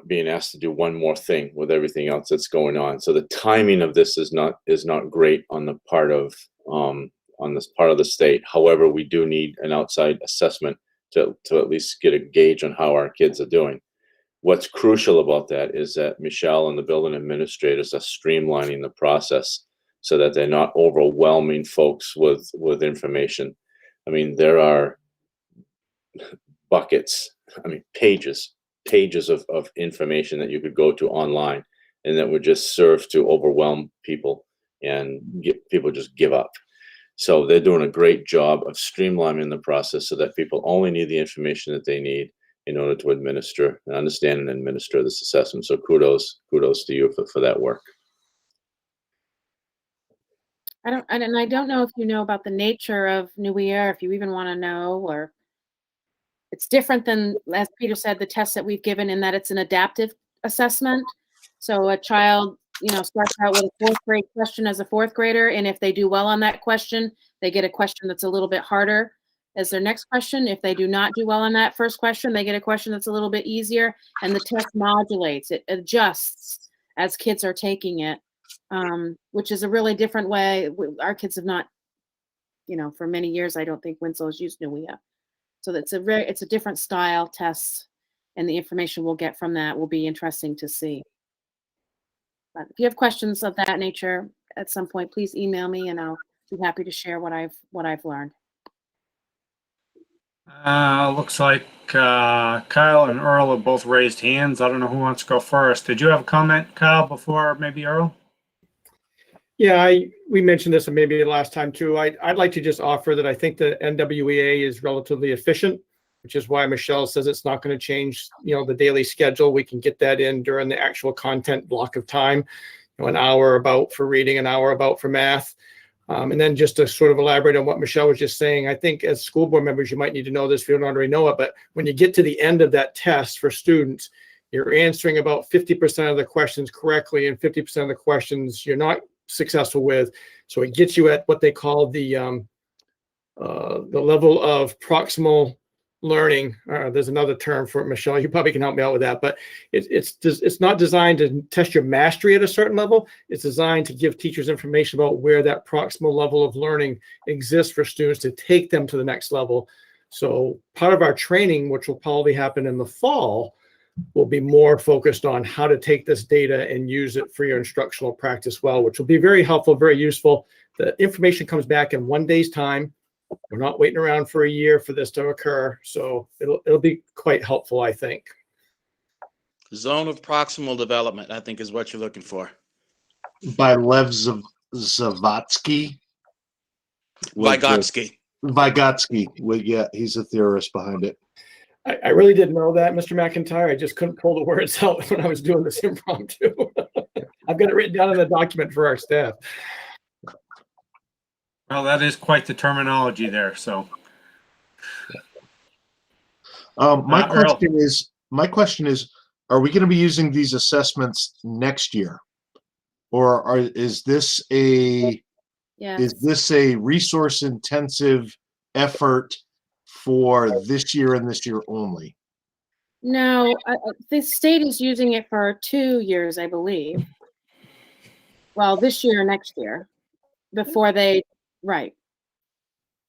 [SPEAKER 2] being asked to do one more thing with everything else that's going on. So the timing of this is not great on the part of the state. However, we do need an outside assessment to at least get a gauge on how our kids are doing. What's crucial about that is that Michelle and the building administrators are streamlining the process so that they're not overwhelming folks with information. I mean, there are buckets, pages of information that you could go to online, and that would just serve to overwhelm people and get people just give up. So they're doing a great job of streamlining the process so that people only need the information that they need in order to administer and understand and administer this assessment. So kudos to you for that work.
[SPEAKER 15] I don't know if you know about the nature of Nwea, or if you even want to know, or it's different than, as Peter said, the tests that we've given, in that it's an adaptive assessment. So a child, starts out with a 4th grade question as a 4th grader, and if they do well on that question, they get a question that's a little bit harder as their next question. If they do not do well on that first question, they get a question that's a little bit easier, and the test modulates, it adjusts as kids are taking it, which is a really different way. Our kids have not, for many years, I don't think Winslow has used Nwea. So it's a different style test, and the information we'll get from that will be interesting to see. But if you have questions of that nature at some point, please email me, and I'll be happy to share what I've learned.
[SPEAKER 3] Looks like Kyle and Earl have both raised hands. I don't know who wants to go first. Did you have a comment, Kyle, before maybe Earl?
[SPEAKER 4] Yeah, we mentioned this maybe last time too. I'd like to just offer that I think the NWEA is relatively efficient, which is why Michelle says it's not going to change, the daily schedule. We can get that in during the actual content block of time, an hour about for reading, an hour about for math. And then just to sort of elaborate on what Michelle was just saying, I think as school board members, you might need to know this if you don't already know it, but when you get to the end of that test for students, you're answering about 50% of the questions correctly, and 50% of the questions you're not successful with. So it gets you at what they call the level of proximal learning. There's another term for it, Michelle. You probably can help me out with that, but it's not designed to test your mastery at a certain level. It's designed to give teachers information about where that proximal level of learning exists for students to take them to the next level. So part of our training, which will probably happen in the fall, will be more focused on how to take this data and use it for your instructional practice well, which will be very helpful, very useful. The information comes back in 1 day's time. We're not waiting around for a year for this to occur. So it'll be quite helpful, I think.
[SPEAKER 19] Zone of proximal development, I think, is what you're looking for.
[SPEAKER 6] By Lev Zavatsky.
[SPEAKER 19] Vygotsky.
[SPEAKER 6] Vygotsky. Well, yeah, he's a theorist behind it.
[SPEAKER 4] I really didn't know that, Mr. McIntyre. I just couldn't pull the words out when I was doing this impromptu. I've got it written down in the document for our staff.
[SPEAKER 3] Well, that is quite the terminology there, so.
[SPEAKER 6] My
[SPEAKER 3] Earl.
[SPEAKER 6] question is, are we going to be using these assessments next year? Or is this a resource intensive effort for this year and this year only?
[SPEAKER 15] No, the state is using it for 2 years, I believe. Well, this year or next year, before they, right.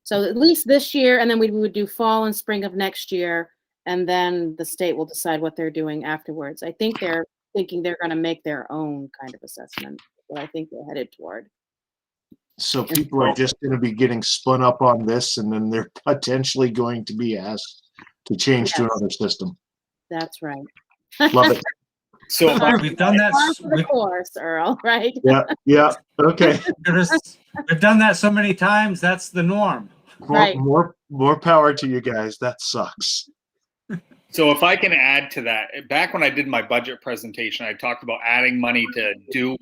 [SPEAKER 15] So at least this year, and then we would do fall and spring of next year, and then the state will decide what they're doing afterwards. I think they're thinking they're going to make their own kind of assessment. What I think they're headed toward.
[SPEAKER 6] So people are just going to be getting spun up on this, and then they're potentially going to be asked to change to another system.
[SPEAKER 15] That's right.
[SPEAKER 6] Love it.
[SPEAKER 3] So we've done that.
[SPEAKER 15] Of course, Earl, right?
[SPEAKER 6] Yeah. Okay.
[SPEAKER 3] We've done that so many times. That's the norm.
[SPEAKER 6] More power to you guys. That sucks.
[SPEAKER 8] So if I can add to that, back when I did my budget presentation, I talked about adding money to do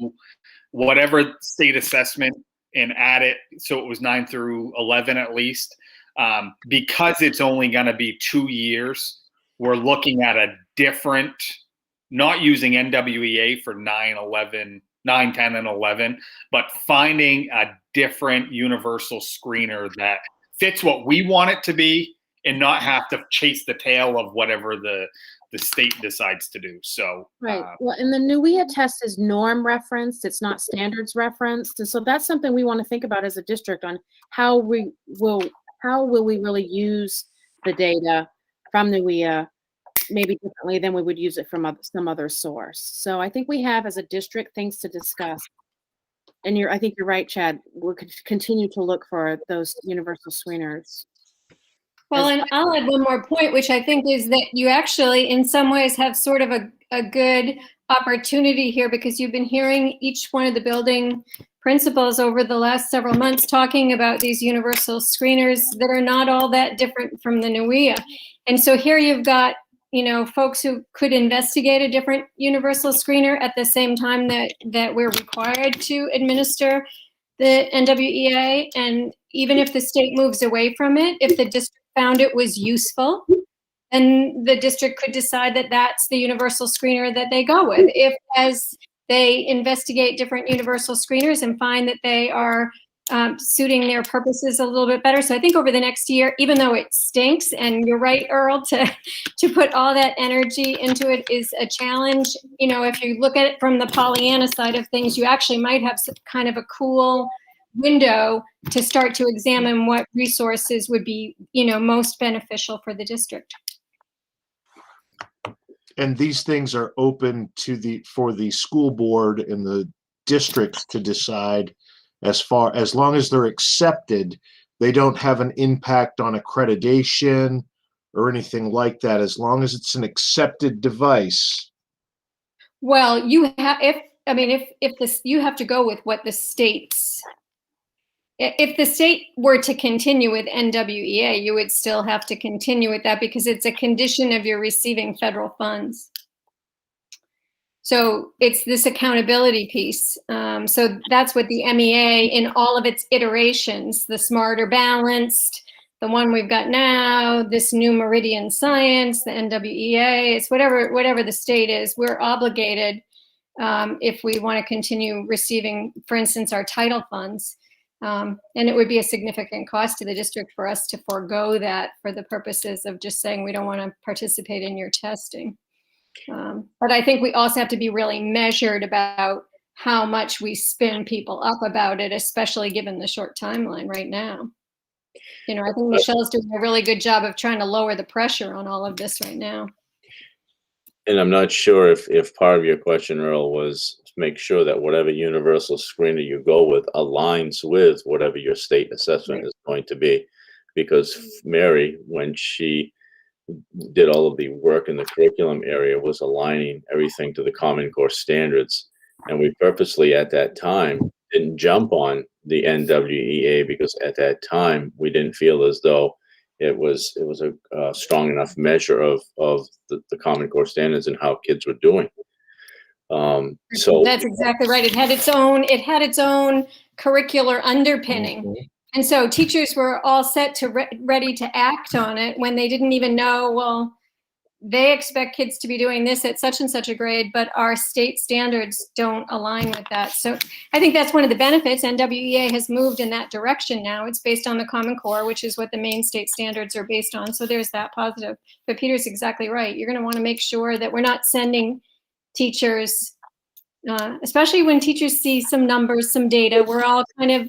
[SPEAKER 8] whatever state assessment and add it so it was 9 through 11 at least. Because it's only going to be 2 years, we're looking at a different, not using NWEA for 9, 10, and 11, but finding a different universal screener that fits what we want it to be and not have to chase the tail of whatever the state decides to do. So
[SPEAKER 15] right. Well, and the Nwea test is norm referenced. It's not standards referenced. And so that's something we want to think about as a district on how will we really use the data from Nwea maybe differently than we would use it from some other source. So I think we have as a district things to discuss. And I think you're right, Chad. We'll continue to look for those universal screeners.
[SPEAKER 7] Well, and I'll add one more point, which I think is that you actually, in some ways, have sort of a good opportunity here because you've been hearing each one of the building principals over the last several months talking about these universal screeners that are not all that different from the Nwea. And so here you've got, folks who could investigate a different universal screener at the same time that we're required to administer the NWEA. And even if the state moves away from it, if the district found it was useful, then the district could decide that that's the universal screener that they go with. If as they investigate different universal screeners and find that they are suiting their purposes a little bit better. So I think over the next year, even though it stinks, and you're right, Earl, to put all that energy into it is a challenge. If you look at it from the Pollyanna side of things, you actually might have some kind of a cool window to start to examine what resources would be, most beneficial for the district.
[SPEAKER 6] And these things are open for the school board and the districts to decide as long as they're accepted. They don't have an impact on accreditation or anything like that, as long as it's an accepted device.
[SPEAKER 7] Well, you have, you have to go with what the state's. If the state were to continue with NWEA, you would still have to continue with that because it's a condition of your receiving federal funds. So it's this accountability piece. So that's what the MEA in all of its iterations, the smarter balanced, the one we've got now, this new Meridian Science, the NWEA, it's whatever the state is, we're obligated if we want to continue receiving, for instance, our title funds. And it would be a significant cost to the district for us to forego that for the purposes of just saying we don't want to participate in your testing. But I think we also have to be really measured about how much we spin people up about it, especially given the short timeline right now. I think Michelle's doing a really good job of trying to lower the pressure on all of this right now.
[SPEAKER 2] And I'm not sure if part of your question, Earl, was to make sure that whatever universal screener you go with aligns with whatever your state assessment is going to be. Because Mary, when she did all of the work in the curriculum area, was aligning everything to the Common Core standards. And we purposely at that time didn't jump on the NWEA because at that time we didn't feel as though it was a strong enough measure of the Common Core standards and how kids were doing. So
[SPEAKER 7] that's exactly right. It had its own curricular underpinning. And so teachers were all set to ready to act on it when they didn't even know, well, they expect kids to be doing this at such and such a grade, but our state standards don't align with that. So I think that's one of the benefits. NWEA has moved in that direction now. It's based on the Common Core, which is what the main state standards are based on. So there's that positive. But Peter's exactly right. You're going to want to make sure that we're not sending teachers, especially when teachers see some numbers, some data. We're all kind of,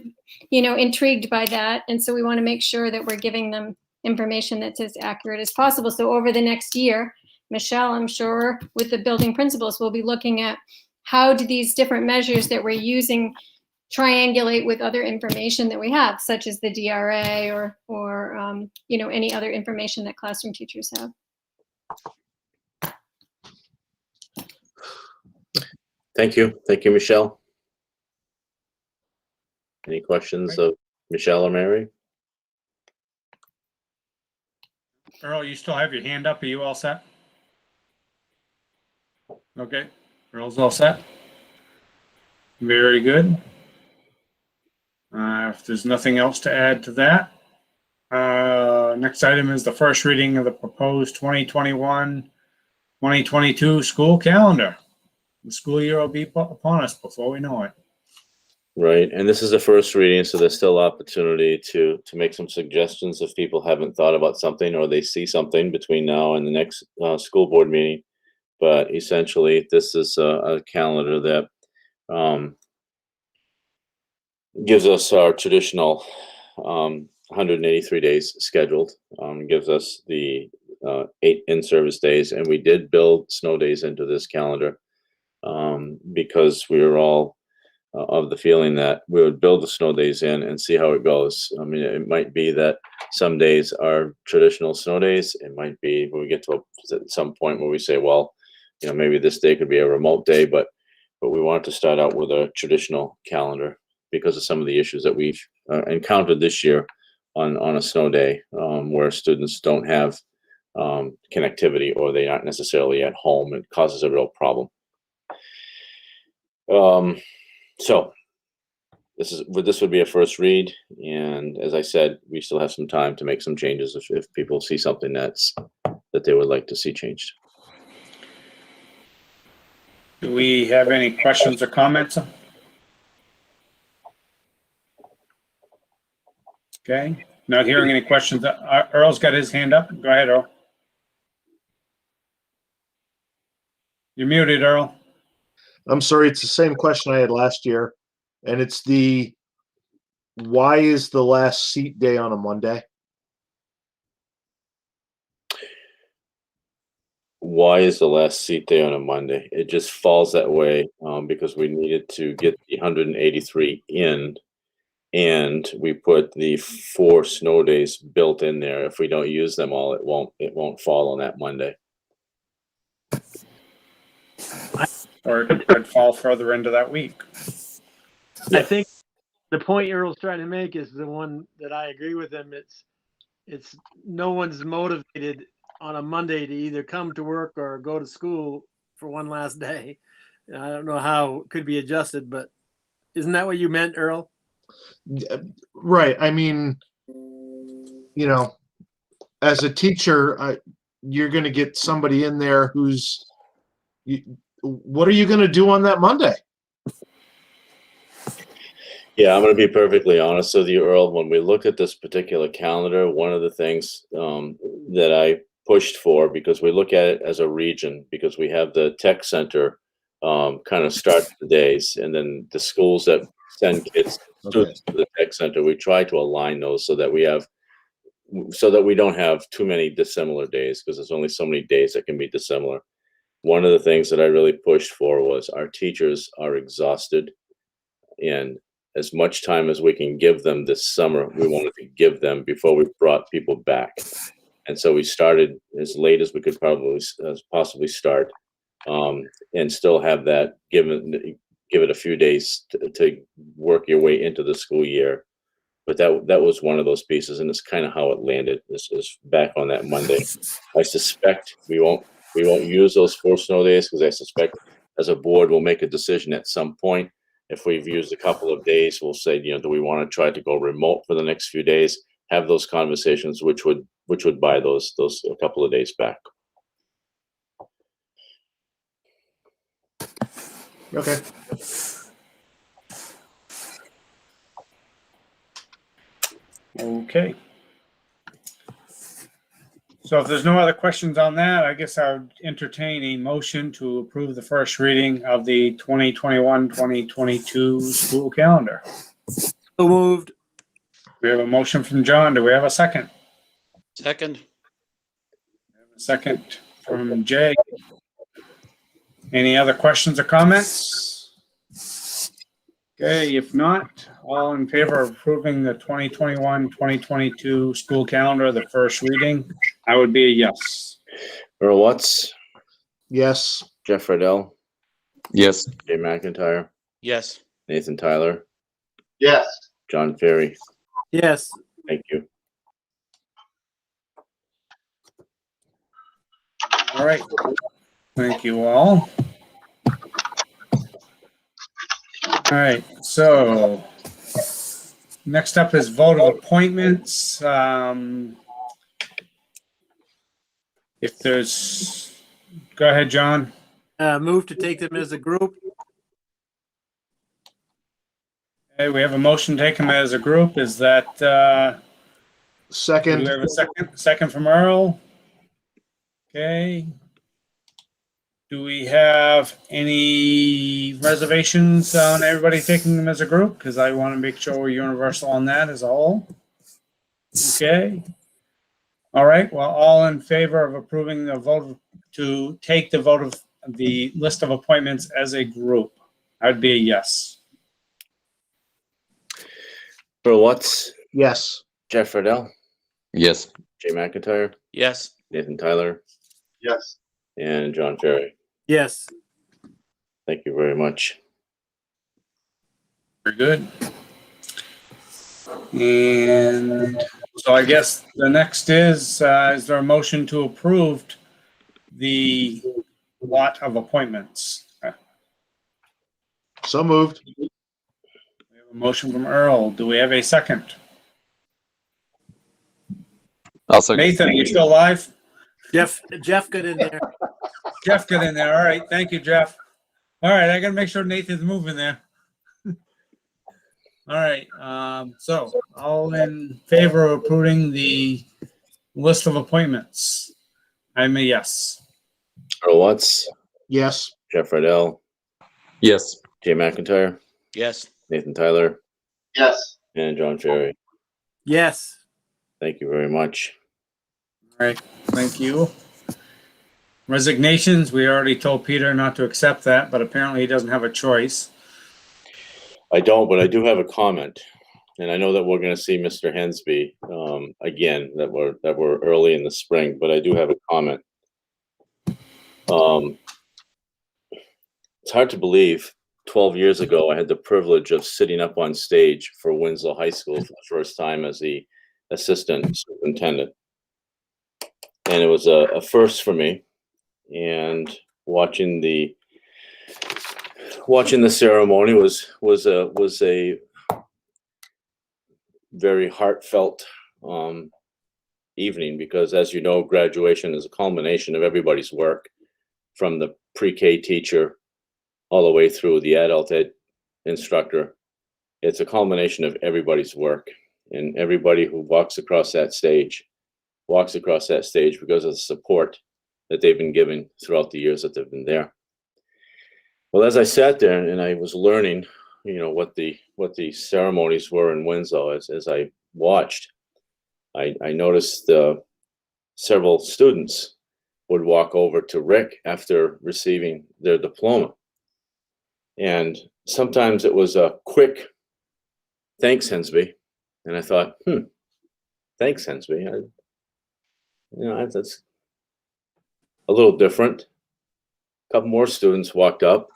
[SPEAKER 7] intrigued by that. And so we want to make sure that we're giving them information that's as accurate as possible. So over the next year, Michelle, I'm sure with the building principals, we'll be looking at how do these different measures that we're using triangulate with other information that we have, such as the DRA or any other information that classroom teachers have.
[SPEAKER 2] Thank you. Thank you, Michelle. Any questions of Michelle or Mary?
[SPEAKER 3] Earl, you still have your hand up. Are you all set? Okay. Earl's all set. Very good. If there's nothing else to add to that, next item is the first reading of the proposed 2021-2022 school calendar. The school year will be upon us before we know it.
[SPEAKER 2] Right, and this is the first reading, so there's still opportunity to make some suggestions if people haven't thought about something or they see something between now and the next school board meeting. But essentially, this is a calendar that gives us our traditional 183 days scheduled, gives us the 8 in-service days, and we did build snow days into this calendar because we were all of the feeling that we would build the snow days in and see how it goes. I mean, it might be that some days are traditional snow days. It might be when we get to some point where we say, well, maybe this day could be a remote day, but we wanted to start out with a traditional calendar because of some of the issues that we've encountered this year on a snow day, where students don't have connectivity or they aren't necessarily at home. It causes a real problem. So this would be a first read, and as I said, we still have some time to make some changes if people see something that they would like to see changed.
[SPEAKER 3] Do we have any questions or comments? Okay, not hearing any questions. Earl's got his hand up. Go ahead, Earl. You're muted, Earl.
[SPEAKER 6] I'm sorry, it's the same question I had last year, and it's why is the last seat day on a Monday?
[SPEAKER 2] Why is the last seat day on a Monday? It just falls that way because we needed to get the 183 in, and we put the 4 snow days built in there. If we don't use them all, it won't fall on that Monday.
[SPEAKER 3] Or it could fall further into that week.
[SPEAKER 12] I think the point Earl's trying to make is the one that I agree with him. It's no one's motivated on a Monday to either come to work or go to school for one last day. I don't know how it could be adjusted, but isn't that what you meant, Earl?
[SPEAKER 6] Right. I mean, as a teacher, you're going to get somebody in there who's, what are you going to do on that Monday?
[SPEAKER 2] Yeah, I'm going to be perfectly honest with you, Earl. When we look at this particular calendar, one of the things that I pushed for, because we look at it as a region, because we have the tech center kind of start the days, and then the schools that send kids students to the tech center, we try to align those so that we don't have too many dissimilar days, because there's only so many days that can be dissimilar. One of the things that I really pushed for was our teachers are exhausted, and as much time as we can give them this summer, we wanted to give them before we brought people back. And so we started as late as we could possibly start, and still have that, give it a few days to work your way into the school year. But that was one of those pieces, and it's kind of how it landed. This is back on that Monday. I suspect we won't use those 4 snow days, because I suspect as a board we'll make a decision at some point If we've used a couple of days, we'll say, do we want to try to go remote for the next few days? Have those conversations, which would buy those a couple of days back.
[SPEAKER 3] Okay. Okay. So if there's no other questions on that, I guess I would entertain a motion to approve the first reading of the 2021-2022 school calendar.
[SPEAKER 12] So moved.
[SPEAKER 3] We have a motion from John. Do we have a second?
[SPEAKER 19] Second.
[SPEAKER 3] A second from Jay. Any other questions or comments? Okay, if not, all in favor of approving the 2021-2022 school calendar, the first reading, I would be a yes.
[SPEAKER 2] Earl Watts,
[SPEAKER 6] Yes.
[SPEAKER 2] Jeff Riddell,
[SPEAKER 5] Yes.
[SPEAKER 2] Jay McIntyre,
[SPEAKER 19] Yes.
[SPEAKER 2] Nathan Tyler,
[SPEAKER 6] Yes.
[SPEAKER 2] John Ferry.
[SPEAKER 12] Yes.
[SPEAKER 2] Thank you.
[SPEAKER 3] All right. Thank you all. All right, so next up is vote of appointments. If there's, go ahead, John.
[SPEAKER 12] Move to take them as a group.
[SPEAKER 3] Okay, we have a motion to take them as a group. Is that, do
[SPEAKER 6] Second.
[SPEAKER 3] we have a second from Earl? Okay. Do we have any reservations on everybody taking them as a group? Because I want to make sure we're universal on that as a whole. Okay. All right. Well, all in favor of approving the vote to take the vote of the list of appointments as a group? I'd be a yes.
[SPEAKER 2] Earl Watts,
[SPEAKER 6] Yes.
[SPEAKER 2] Jeff Riddell,
[SPEAKER 5] Yes.
[SPEAKER 2] Jay McIntyre,
[SPEAKER 19] Yes.
[SPEAKER 2] Nathan Tyler,
[SPEAKER 6] Yes.
[SPEAKER 2] and John Ferry.
[SPEAKER 12] Yes.
[SPEAKER 2] Thank you very much.
[SPEAKER 3] Very good. And so I guess the next is there a motion to approve the lot of appointments?
[SPEAKER 6] So moved.
[SPEAKER 3] We have a motion from Earl. Do we have a second?
[SPEAKER 5] I'll second.
[SPEAKER 3] Nathan, are you still alive?
[SPEAKER 12] Jeff got in there.
[SPEAKER 3] Jeff got in there. All right. Thank you, Jeff. All right. I got to make sure Nathan's moving there. All right. So all in favor of approving the list of appointments? I'm a yes.
[SPEAKER 2] Earl Watts,
[SPEAKER 6] Yes.
[SPEAKER 2] Jeff Riddell,
[SPEAKER 5] Yes.
[SPEAKER 2] Jay McIntyre,
[SPEAKER 19] Yes.
[SPEAKER 2] Nathan Tyler,
[SPEAKER 6] Yes.
[SPEAKER 2] and John Ferry.
[SPEAKER 12] Yes.
[SPEAKER 2] Thank you very much.
[SPEAKER 3] All right. Thank you. Resignations. We already told Peter not to accept that, but apparently he doesn't have a choice.
[SPEAKER 2] I don't, but I do have a comment, and I know that we're going to see Mr. Hensby again. That we're early in the spring, but I do have a comment. It's hard to believe. 12 years ago, I had the privilege of sitting up on stage for Winslow High School for the first time as the assistant superintendent, and it was a first for me. And watching the ceremony was a very heartfelt evening, because, as you know, graduation is a culmination of everybody's work, from the pre-K teacher all the way through the adult ed instructor. It's a culmination of everybody's work, and everybody who walks across that stage because of the support that they've been given throughout the years that they've been there. Well, as I sat there and I was learning, what the ceremonies were in Winslow, as I watched, I noticed several students would walk over to Rick after receiving their diploma. And sometimes it was a quick, "Thanks, Hensby." And I thought, thanks, Hensby. That's a little different. A couple more students walked up.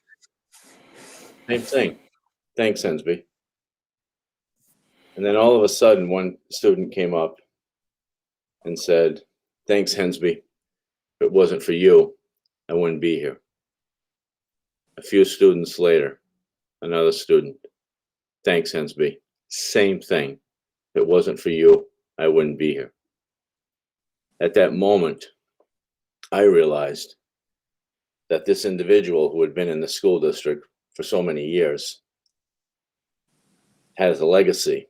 [SPEAKER 2] Same thing. "Thanks, Hensby." And then all of a sudden, one student came up and said, "Thanks, Hensby. If it wasn't for you, I wouldn't be here." A few students later, another student. Thanks, Hensby. Same thing. If it wasn't for you, I wouldn't be here. At that moment, I realized that this individual who had been in the school district for so many years has a legacy.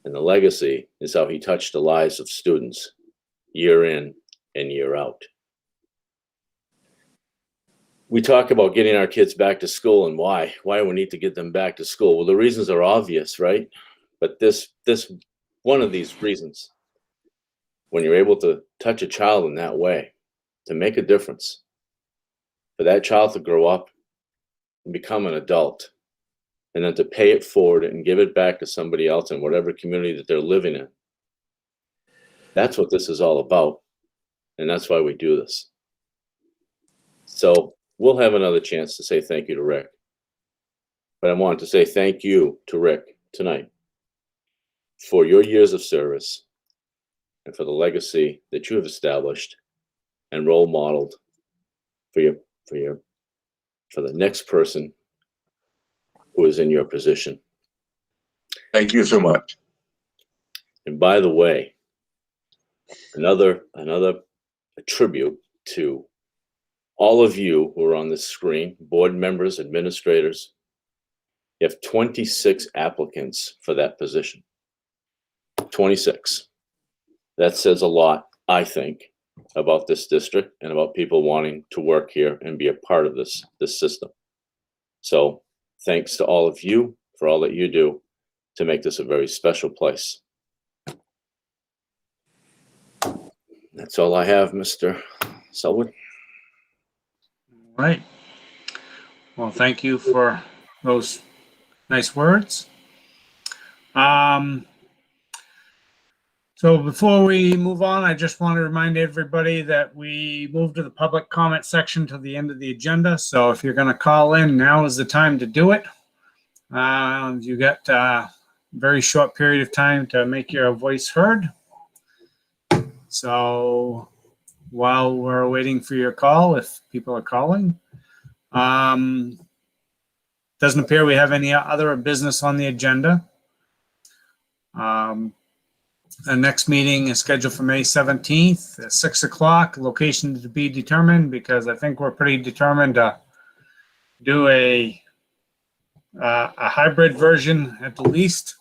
[SPEAKER 2] And the legacy is how he touched the lives of students year in and year out. We talk about getting our kids back to school and why we need to get them back to school. Well, the reasons are obvious, right? But this one of these reasons, when you're able to touch a child in that way, to make a difference, for that child to grow up and become an adult, and then to pay it forward and give it back to somebody else in whatever community that they're living in. That's what this is all about. And that's why we do this. So we'll have another chance to say thank you to Rick. But I want to say thank you to Rick tonight for your years of service and for the legacy that you have established and role modeled for the next person who is in your position.
[SPEAKER 17] Thank you so much.
[SPEAKER 2] And by the way, another tribute to all of you who are on this screen, board members, administrators. You have 26 applicants for that position. 26. That says a lot, I think, about this district and about people wanting to work here and be a part of this system. So thanks to all of you for all that you do to make this a very special place. That's all I have, Mr. Selwood.
[SPEAKER 3] All right. Well, thank you for those nice words. So before we move on, I just want to remind everybody that we moved to the public comment section to the end of the agenda. So if you're going to call in, now is the time to do it. You got a very short period of time to make your voice heard. So while we're waiting for your call, if people are calling, doesn't appear we have any other business on the agenda. The next meeting is scheduled for May 17th at 6 o'clock. Location to be determined, because I think we're pretty determined to do a hybrid version at the least.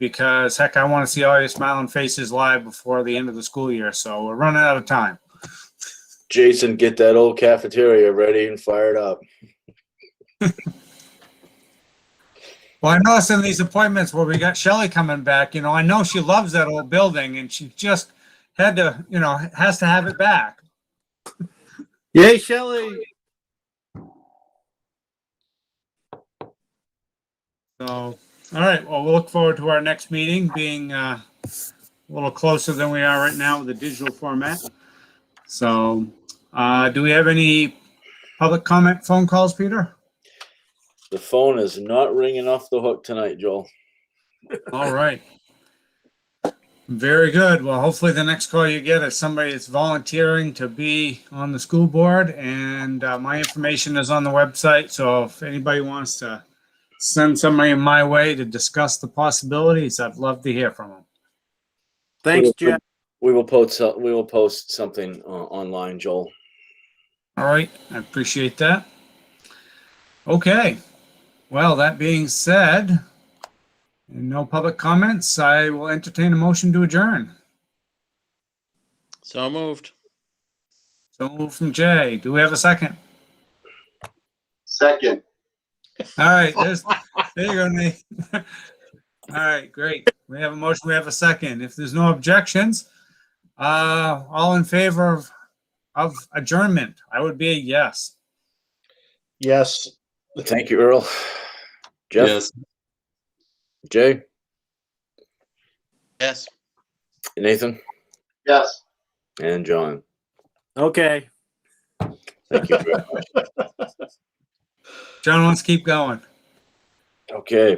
[SPEAKER 3] Because heck, I want to see all your smiling faces live before the end of the school year. So we're running out of time.
[SPEAKER 2] Jason, get that old cafeteria ready and fired up.
[SPEAKER 3] Well, I noticed in these appointments where we got Shelley coming back, I know she loves that old building and she just had to, has to have it back.
[SPEAKER 12] Yay, Shelley.
[SPEAKER 3] So, all right. Well, we'll look forward to our next meeting being a little closer than we are right now with the digital format. So, do we have any public comment phone calls, Peter?
[SPEAKER 2] The phone is not ringing off the hook tonight, Joel.
[SPEAKER 3] All right. Very good. Well, hopefully the next call you get is somebody that's volunteering to be on the school board, and my information is on the website. So if anybody wants to send somebody my way to discuss the possibilities, I'd love to hear from them.
[SPEAKER 12] Thanks, Jeff.
[SPEAKER 2] We will post something online, Joel.
[SPEAKER 3] All right. I appreciate that. Okay. Well, that being said, and no public comments, I will entertain a motion to adjourn.
[SPEAKER 19] So moved.
[SPEAKER 3] So moved from Jay. Do we have a second?
[SPEAKER 6] Second.
[SPEAKER 3] All right. There you go, Nate. All right, great. We have a motion. We have a second. If there's no objections, all in favor of adjournment, I would be a yes.
[SPEAKER 6] Yes.
[SPEAKER 2] Thank you, Earl. Jeff?
[SPEAKER 5] Yes.
[SPEAKER 2] Jay?
[SPEAKER 19] Yes.
[SPEAKER 2] Nathan?
[SPEAKER 6] Yes.
[SPEAKER 2] And John.
[SPEAKER 12] Okay.
[SPEAKER 2] Thank you very much.
[SPEAKER 3] John wants to keep going.
[SPEAKER 2] Okay.